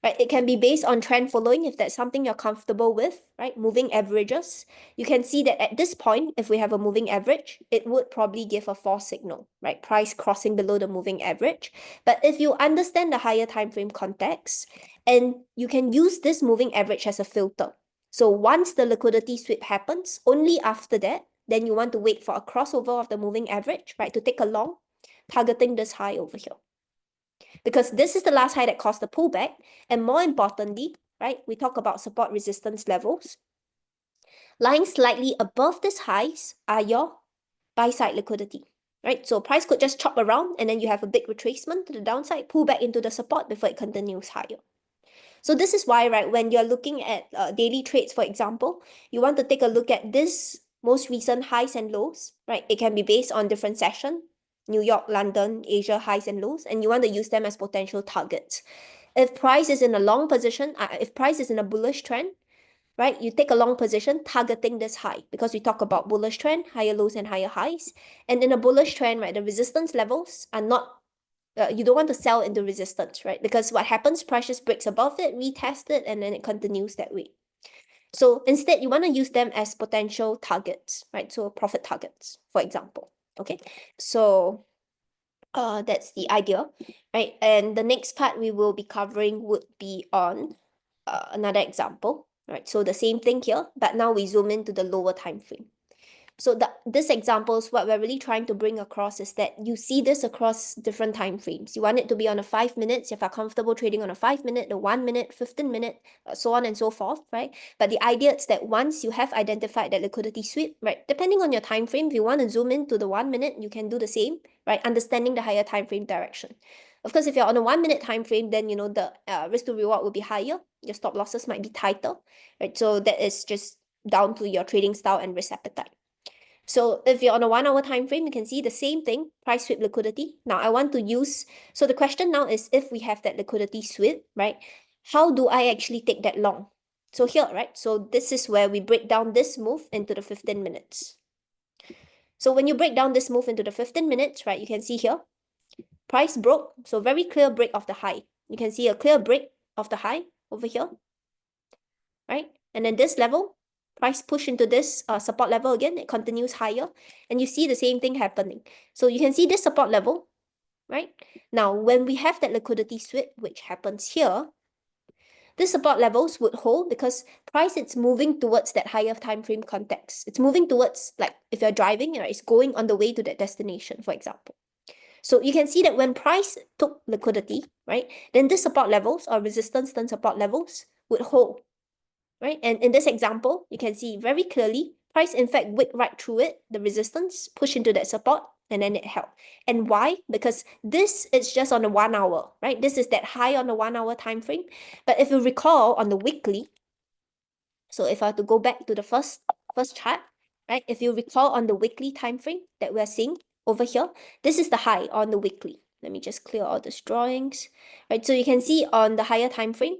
Right? It can be based on trend following if that's something you're comfortable with, right? Moving averages. You can see that at this point, if we have a moving average, it would probably give a false signal, right? Price crossing below the moving average. But if you understand the higher time frame context, and you can use this moving average as a filter. So once the liquidity sweep happens, only after that, then you want to wait for a crossover of the moving average, right? To take a long, targeting this high over here. Because this is the last high that caused the pullback. And more importantly, right, we talk about support resistance levels. Lying slightly above these highs are your buy side liquidity, right? So price could just chop around and then you have a big retracement to the downside, pull back into the support before it continues higher. So this is why, right, when you're looking at daily trades, for example, you want to take a look at this most recent highs and lows, right? It can be based on different session, New York, London, Asia highs and lows, and you want to use them as potential targets. If price is in a long position, if price is in a bullish trend, right, you take a long position targeting this high, because we talk about bullish trend, higher lows and higher highs. And in a bullish trend, right, the resistance levels are not, you don't want to sell into resistance, right? Because what happens, price just breaks above it, retest it, and then it continues that way. So instead, you want to use them as potential targets, right? So profit targets, for example. Okay, so that's the idea, right? And the next part we will be covering would be on another example, right? So the same thing here, but now we zoom into the lower time frame. So this examples, what we're really trying to bring across is that you see this across different time frames. You want it to be on a 5 minutes, if you're comfortable trading on a 5 minute, the 1 minute, 15 minute, so on and so forth, right? But the idea is that once you have identified that liquidity sweep, right, depending on your time frame, if you want to zoom into the 1 minute, you can do the same, right? Understanding the higher time frame direction. Of course, if you're on a 1 minute time frame, then you know the risk to reward will be higher. Your stop losses might be tighter, right? So that is just down to your trading style and risk appetite. So if you're on a 1 hour time frame, you can see the same thing, price sweep liquidity. Now I want to use, so the question now is, if we have that liquidity sweep, right, how do I actually take that long? So here, right, so this is where we break down this move into the 15 minutes. So when you break down this move into the 15 minutes, right, you can see here, price broke, so very clear break of the high. You can see a clear break of the high over here, right? And then this level, price push into this support level again, it continues higher, and you see the same thing happening. So you can see this support level, right? Now, when we have that liquidity sweep, which happens here, this support levels would hold because price it's moving towards that higher time frame context. It's moving towards, like if you're driving, right, it's going on the way to that destination, for example. So you can see that when price took liquidity, right, then this support levels or resistance turn support levels would hold, right? And in this example, you can see very clearly, price in fact wick right through it, the resistance, push into that support, and then it held. And why? Because this is just on the 1 hour, right? This is that high on the 1 hour time frame. But if you recall on the weekly, so if I have to go back to the first chart, right? If you recall on the weekly time frame that we're seeing over here, this is the high on the weekly. Let me just clear all these drawings, right? So you can see on the higher time frame,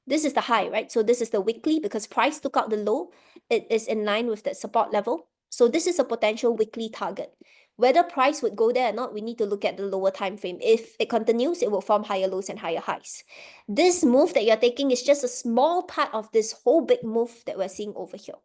this is the high, right? So this is the weekly because price took out the low. It is in line with that support level. So this is a potential weekly target. Whether price would go there or not, we need to look at the lower time frame. If it continues, it will form higher lows and higher highs. This move that you're taking is just a small part of this whole big move that we're seeing over here.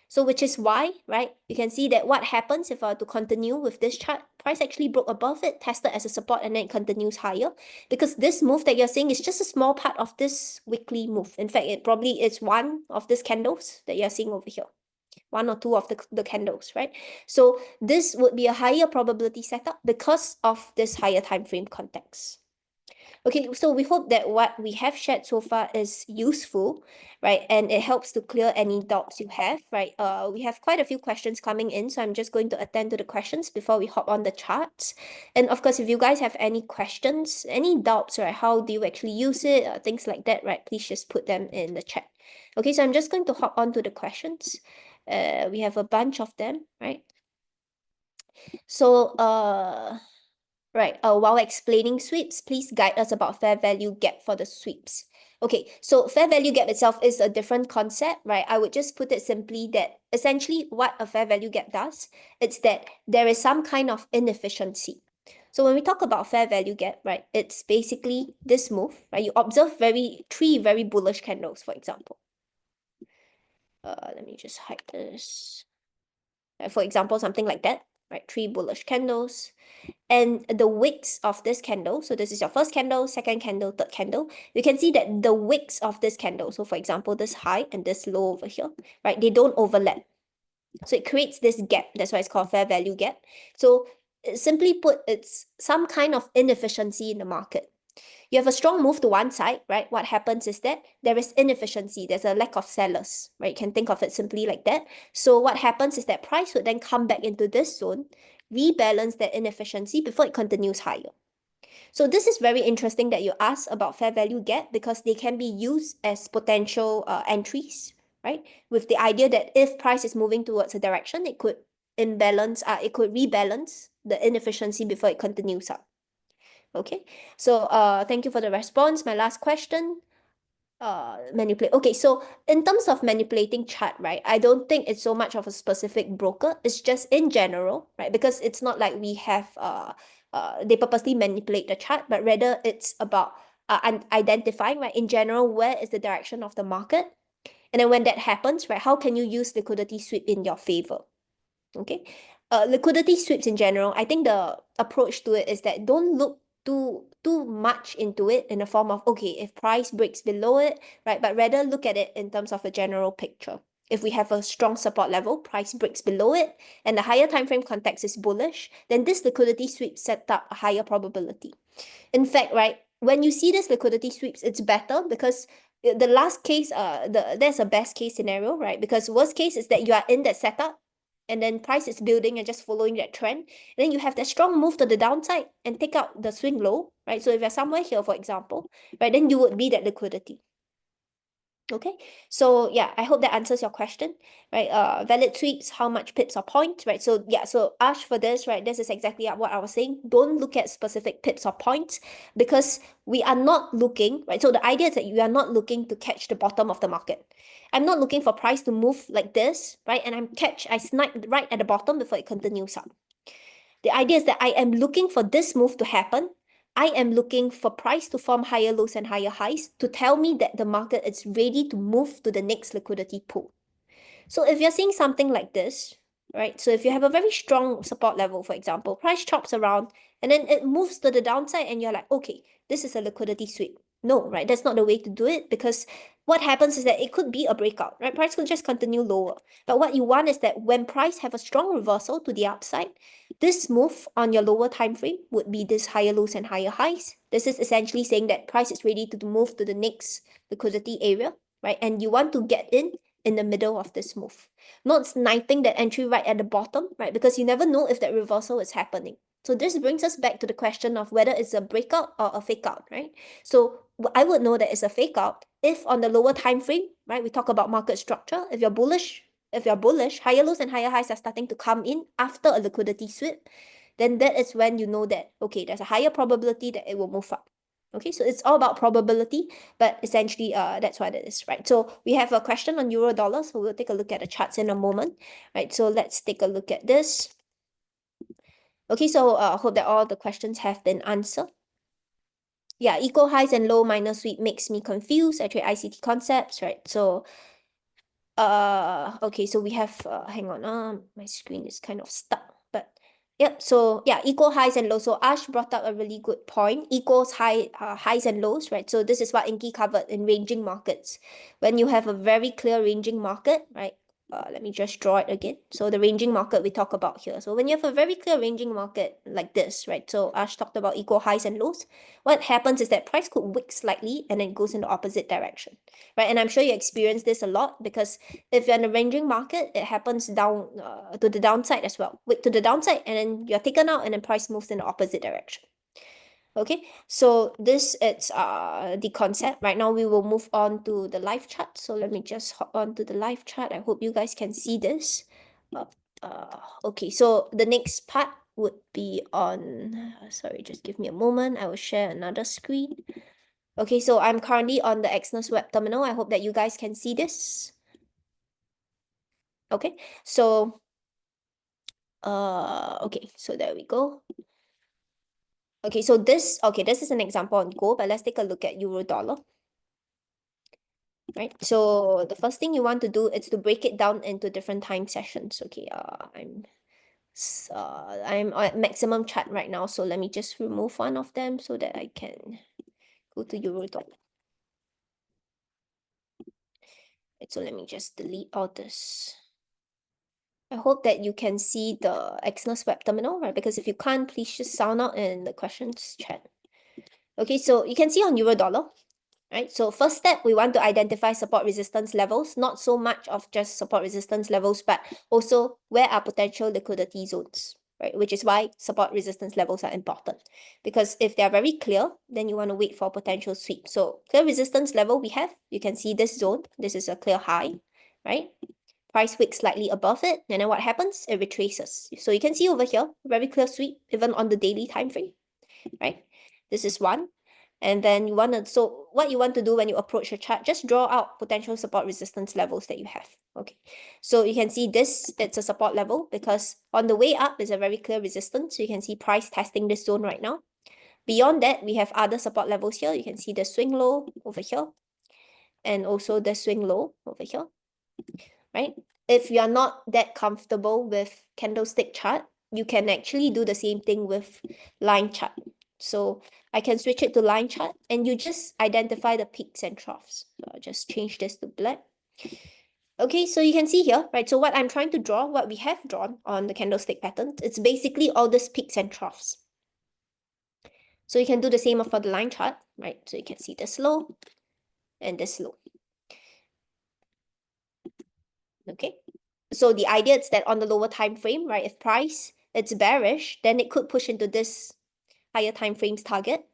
So which is why, right, you can see that what happens if I were to continue with this chart, price actually broke above it, tested as a support, and then it continues higher. Because this move that you're seeing is just a small part of this weekly move. In fact, it probably is one of these candles that you're seeing over here. One or two of the candles, right? So this would be a higher probability setup because of this higher time frame context. Okay, so we hope that what we have shared so far is useful, right? And it helps to clear any doubts you have, right? We have quite a few questions coming in, so I'm just going to attend to the questions before we hop on the charts. And of course, if you guys have any questions, any doubts, right? How do you actually use it? Things like that, right? Please just put them in the chat. Okay, so I'm just going to hop on to the questions. We have a bunch of them, right? So, right. While explaining sweeps, please guide us about fair value gap for the sweeps. Okay, so fair value gap itself is a different concept, right? I would just put it simply that essentially what a fair value gap does, it's that there is some kind of inefficiency. So when we talk about fair value gap, right, it's basically this move, right? You observe three very bullish candles, for example. Let me just hide this. For example, something like that, right? Three bullish candles. And the wicks of this candle, so this is your first candle, second candle, third candle, you can see that the wicks of this candle, so for example, this high and this low over here, right, they don't overlap. So it creates this gap. That's why it's called fair value gap. So simply put, it's some kind of inefficiency in the market. You have a strong move to one side, right? What happens is that there is inefficiency. There's a lack of sellers, right? You can think of it simply like that. So what happens is that price would then come back into this zone, rebalance that inefficiency before it continues higher. So this is very interesting that you ask about fair value gap because they can be used as potential entries, right? With the idea that if price is moving towards a direction, it could rebalance the inefficiency before it continues up. Okay, so thank you for the response. My last question. Manipulate. Okay, so in terms of manipulating chart, right, I don't think it's so much of a specific broker. It's just in general, right? Because it's not like we have they purposely manipulate the chart, but rather it's about identifying, right, in general, where is the direction of the market, and then when that happens, right, how can you use liquidity sweep in your favor? Okay, liquidity sweeps in general, I think the approach to it is that don't look too much into it in the form of, okay, if price breaks below it, right, but rather look at it in terms of a general picture. If we have a strong support level, price breaks below it, and the higher time frame context is bullish, then this liquidity sweep set up a higher probability. In fact, right, when you see this liquidity sweeps, it's better because the last case, there's a best case scenario, right? Because worst case is that you are in that setup and then price is building and just following that trend. And then you have that strong move to the downside and take out the swing low, right? So if you're somewhere here, for example, right, then you would be that liquidity. Okay, so yeah, I hope that answers your question, right? Valid tweaks, how much pips or points, right? So yeah, so Ash, for this, right, this is exactly what I was saying. Don't look at specific pips or points because we are not looking, right? So the idea is that you are not looking to catch the bottom of the market. I'm not looking for price to move like this, right? And I snipe right at the bottom before it continues up. The idea is that I am looking for this move to happen. I am looking for price to form higher lows and higher highs to tell me that the market is ready to move to the next liquidity pool. So if you're seeing something like this, right? So if you have a very strong support level, for example, price chops around and then it moves to the downside and you're like, okay, this is a liquidity sweep. No, right? That's not the way to do it because what happens is that it could be a breakout, right? Price could just continue lower. But what you want is that when price have a strong reversal to the upside, this move on your lower time frame would be this higher lows and higher highs. This is essentially saying that price is ready to move to the next liquidity area, right? And you want to get in the middle of this move, not sniping that entry right at the bottom, right? Because you never know if that reversal is happening. So this brings us back to the question of whether it's a breakout or a fake out, right? So I would know that it's a fake out if on the lower time frame, right? We talk about market structure. If you're bullish, higher lows and higher highs are starting to come in after a liquidity sweep, then that is when you know that, okay, there's a higher probability that it will move up. Okay, so it's all about probability, but essentially, that's what it is, right? So we have a question on euro dollar, so we'll take a look at the charts in a moment, right? So let's take a look at this. Okay, so hope that all the questions have been answered. Yeah, equal highs and low minor sweep makes me confused. I trade ICT concepts, right? So okay, so we have hang on, my screen is kind of stuck, but yep. So yeah, equal highs and lows. So Ash brought up a really good point. Equals highs and lows, right? So this is what Inki covered in ranging markets. When you have a very clear ranging market, right? Let me just draw it again. So the ranging market we talk about here. So when you have a very clear ranging market like this, right? So Ash talked about equal highs and lows. What happens is that price could wick slightly and then goes in the opposite direction, right? And I'm sure you experience this a lot because if you're in a ranging market, it happens down to the downside as well. Wick to the downside, and then you're taken out, and then price moves in the opposite direction. Okay, so this is the concept. Right now, we will move on to the live chart. So let me just hop on to the live chart. I hope you guys can see this. Okay, so the next part would be on, sorry, just give me a moment. I will share another screen. Okay, so I'm currently on the Exness web terminal. I hope that you guys can see this. Okay, so okay, so there we go. Okay, so this is an example on gold, but let's take a look at euro dollar. Right, so the first thing you want to do is to break it down into different time sessions. Okay, I'm at maximum chart right now, so let me just remove one of them so that I can go to euro dollar. Right, so let me just delete all this. I hope that you can see the Exness web terminal, right? Because if you can't, please just sound out in the questions chat. Okay, so you can see on euro dollar, right? So first step, we want to identify support resistance levels, not so much of just support resistance levels, but also where are potential liquidity zones, right? Which is why support resistance levels are important. Because if they're very clear, then you want to wait for potential sweep. So clear resistance level we have, you can see this zone. This is a clear high, right? Price wick slightly above it, and then what happens? It retraces. So you can see over here, very clear sweep, even on the daily time frame, right? This is one. And then you want to, so what you want to do when you approach the chart, just draw out potential support resistance levels that you have. Okay. So you can see this, it's a support level because on the way up is a very clear resistance. So you can see price testing this zone right now. Beyond that, we have other support levels here. You can see the swing low over here and also the swing low over here, right? If you are not that comfortable with candlestick chart, you can actually do the same thing with line chart. So I can switch it to line chart and you just identify the peaks and troughs. So I'll just change this to black. Okay, so you can see here, right? So what I'm trying to draw, what we have drawn on the candlestick pattern, it's basically all these peaks and troughs. So you can do the same for the line chart, right? So you can see this low and this low. Okay. So the idea is that on the lower time frame, right, if price it's bearish, then it could push into this higher time frames target.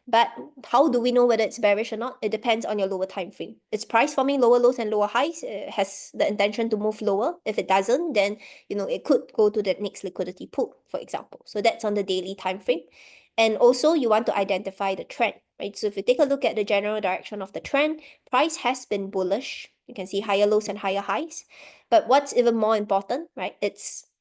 But how do we know whether it's bearish or not? It depends on your lower time frame. It's price forming lower lows and lower highs. It has the intention to move lower. If it doesn't, then it could go to the next liquidity pool, for example. So that's on the daily time frame. And also you want to identify the trend, right? So if you take a look at the general direction of the trend, price has been bullish. You can see higher lows and higher highs. But what's even more important, right?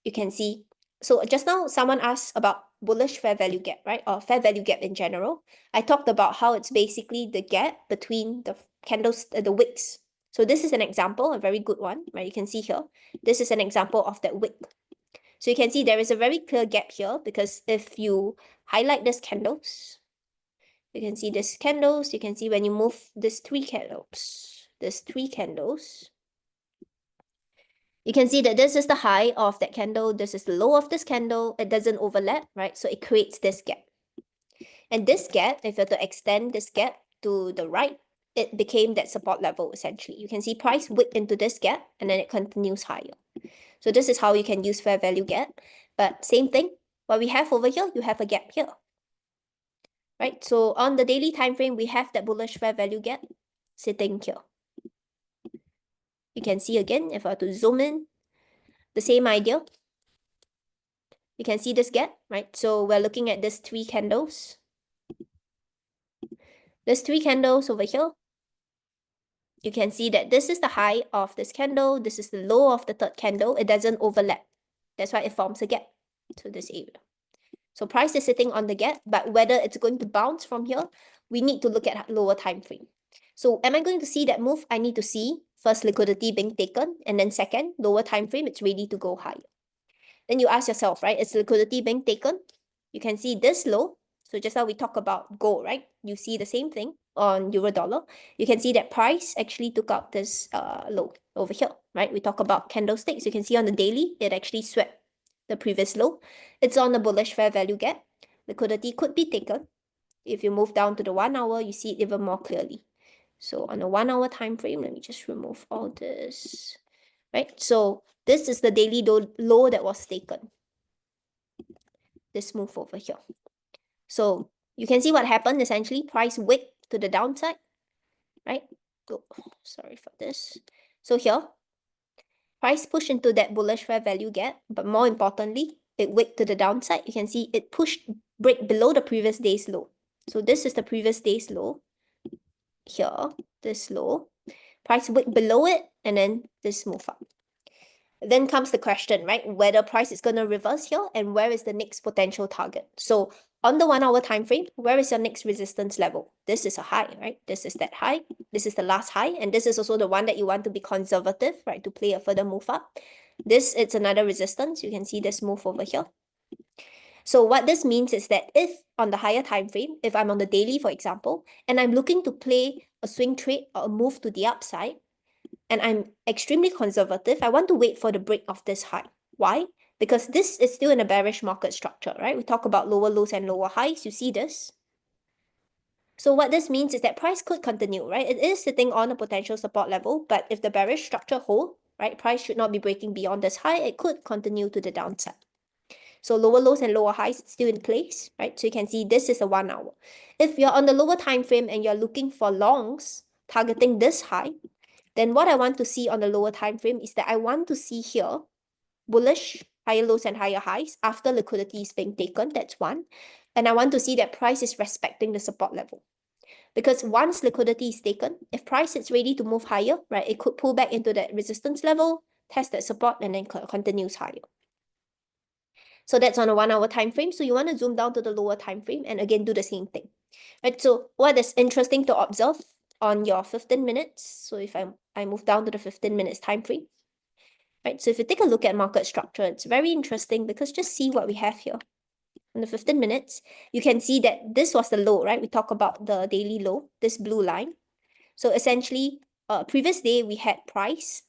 You can see, so just now someone asked about bullish fair value gap, right? Or fair value gap in general. I talked about how it's basically the gap between the candles, the wicks. So this is an example, a very good one, right? You can see here. This is an example of that wick. So you can see there is a very clear gap here because if you highlight these candles, you can see these candles. You can see when you move these three candles, you can see that this is the high of that candle. This is the low of this candle. It doesn't overlap, right? So it creates this gap. And this gap, if you were to extend this gap to the right, it became that support level essentially. You can see price wick into this gap and then it continues higher. So this is how you can use fair value gap. But same thing, what we have over here, you have a gap here. Right? So on the daily time frame, we have that bullish fair value gap sitting here. You can see again, if I were to zoom in, the same idea. You can see this gap, right? So we're looking at these three candles. There's three candles over here. You can see that this is the high of this candle. This is the low of the third candle. It doesn't overlap. That's why it forms a gap to this area. So price is sitting on the gap, but whether it's going to bounce from here, we need to look at lower time frame. So am I going to see that move? I need to see first liquidity being taken, and then second, lower time frame, it's ready to go higher. Then you ask yourself, right, is liquidity being taken? You can see this low. So just now we talk about gold, right? You see the same thing on euro dollar. You can see that price actually took out this low over here, right? We talk about candlesticks. You can see on the daily, it actually swept the previous low. It's on the bullish fair value gap. Liquidity could be taken. If you move down to the 1 hour, you see it even more clearly. So on the 1 hour time frame, let me just remove all this, right? So this is the daily low that was taken. This move over here. So you can see what happened essentially. Price wick to the downside, right? Oh, sorry for this. So here, price pushed into that bullish fair value gap, but more importantly, it wicked to the downside. You can see it pushed break below the previous day's low. So this is the previous day's low. Here, this low. Price wick below it, and then this move up. Then comes the question, right? Whether price is going to reverse here and where is the next potential target. So on the 1 hour time frame, where is your next resistance level? This is a high, right? This is that high. This is the last high. And this is also the one that you want to be conservative, right? To play a further move up. This is another resistance. You can see this move over here. So what this means is that if on the higher time frame, if I'm on the daily, for example, and I'm looking to play a swing trade or a move to the upside, and I'm extremely conservative, I want to wait for the break of this high. Why? Because this is still in a bearish market structure, right? We talk about lower lows and lower highs. You see this? So what this means is that price could continue, right? It is sitting on a potential support level, but if the bearish structure hold, right, price should not be breaking beyond this high. It could continue to the downside. So lower lows and lower highs still in place, right? So you can see this is a 1 hour. If you're on the lower time frame and you're looking for longs targeting this high, then what I want to see on the lower time frame is that I want to see here bullish higher lows and higher highs after liquidity is being taken. That's one. and I want to see that price is respecting the support level. Because once liquidity is taken, if price is ready to move higher, right, it could pull back into that resistance level, test that support, and then continues higher. So that's on a 1 hour time frame. So you want to zoom down to the lower time frame and again do the same thing. Right. So what is interesting to observe on your 15 minutes. So if I move down to the 15 minutes time frame. Right. So if you take a look at market structure, it's very interesting because just see what we have here. On the 15 minutes, you can see that this was the low, right? We talk about the daily low, this blue line. So essentially, previous day we had price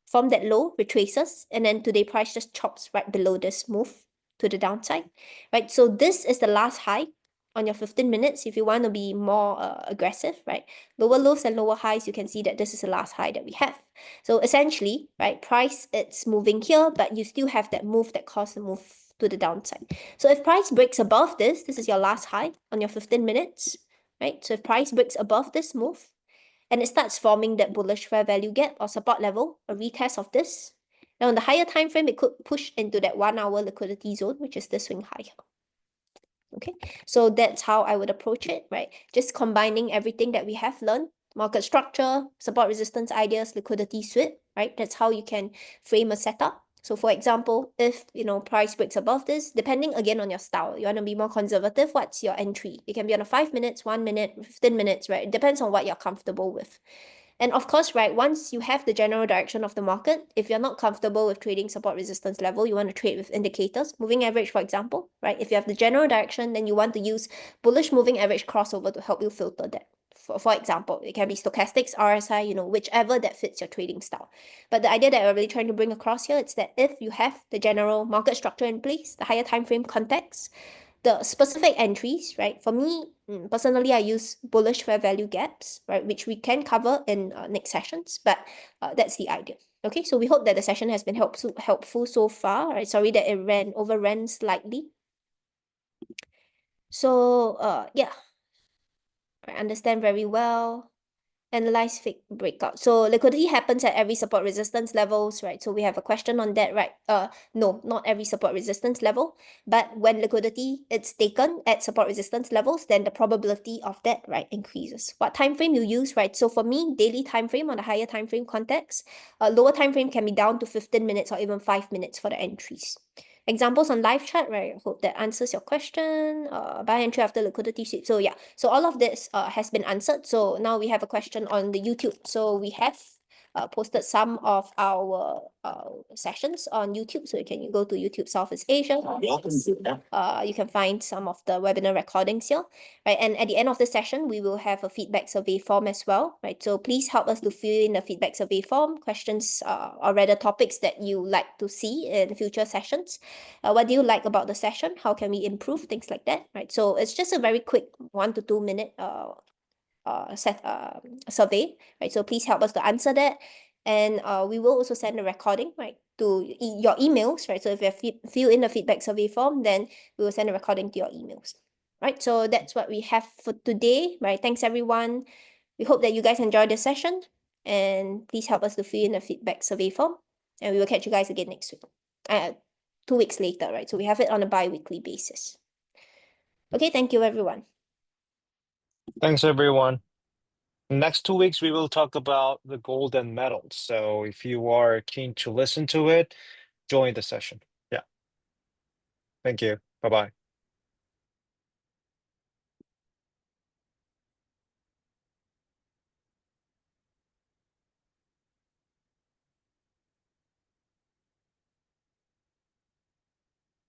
from that low retraces, and then today price just chops right below this move to the downside, right? So this is the last high on your 15 minutes. If you want to be more aggressive, right? Lower lows and lower highs, you can see that this is the last high that we have. So essentially, right, price, it's moving here, but you still have that move that caused the move to the downside. So if price breaks above this is your last high on your 15 minutes, right? So if price breaks above this move, and it starts forming that bullish fair value gap or support level, a retest of this. Now, on the higher time frame, it could push into that 1 hour liquidity zone, which is the swing high. Okay, so that's how I would approach it, right? Just combining everything that we have learned, market structure, support resistance ideas, liquidity sweep, right? That's how you can frame a setup. So for example, if, price breaks above this, depending again on your style, you want to be more conservative, what's your entry? It can be on a 5 minutes, 1 minute, 15 minutes, right? It depends on what you're comfortable with. And of course, right, once you have the general direction of the market, if you're not comfortable with trading support resistance level, you want to trade with indicators, moving average, for example, right? If you have the general direction, then you want to use bullish moving average crossover to help you filter that. For example, it can be stochastics, RSI, whichever that fits your trading style. But the idea that we're really trying to bring across here is that if you have the general market structure in place, the higher time frame context, the specific entries, right? For me, personally, I use bullish fair value gaps, right? Which we can cover in next sessions, but that's the idea. Okay, so we hope that the session has been helpful so far, right? Sorry that it overran slightly. So, yeah, I understand very well. Analyze fake breakout. So liquidity happens at every support resistance levels, right? So we have a question on that, right? No, not every support resistance level, but when liquidity it's taken at support resistance levels, then the probability of that, right, increases. What time frame you use, right? So for me, daily time frame on a higher time frame context, lower time frame can be down to 15 minutes or even 5 minutes for the entries. Examples on live chat, right? I hope that answers your question. Buy entry after liquidity sweep. So yeah, so all of this has been answered. So now we have a question on the YouTube. So we have posted some of our sessions on YouTube. So you go to YouTube Southeast Asia. You can find some of the webinar recordings here, right? And at the end of the session, we will have a feedback survey form as well, right? So please help us to fill in the feedback survey form, questions or rather topics that you like to see in future sessions. What do you like about the session? How can we improve? Things like that, right? So it's just a very quick 1 to 2 minute survey, right? So please help us to answer that. And we will also send a recording, right, to your emails, right? So if you fill in the feedback survey form, then we will send a recording to your emails, right? So that's what we have for today, right? Thanks, everyone. We hope that you guys enjoyed the session, and please help us to fill in the feedback survey form, and we will catch you guys again next week. 2 weeks later, right? So we have it on a bi-weekly basis. Okay, thank you, everyone. Thanks, everyone. Next 2 weeks, we will talk about the gold and metals. So if you are keen to listen to it, join the session. Yeah. Thank you. Bye-bye.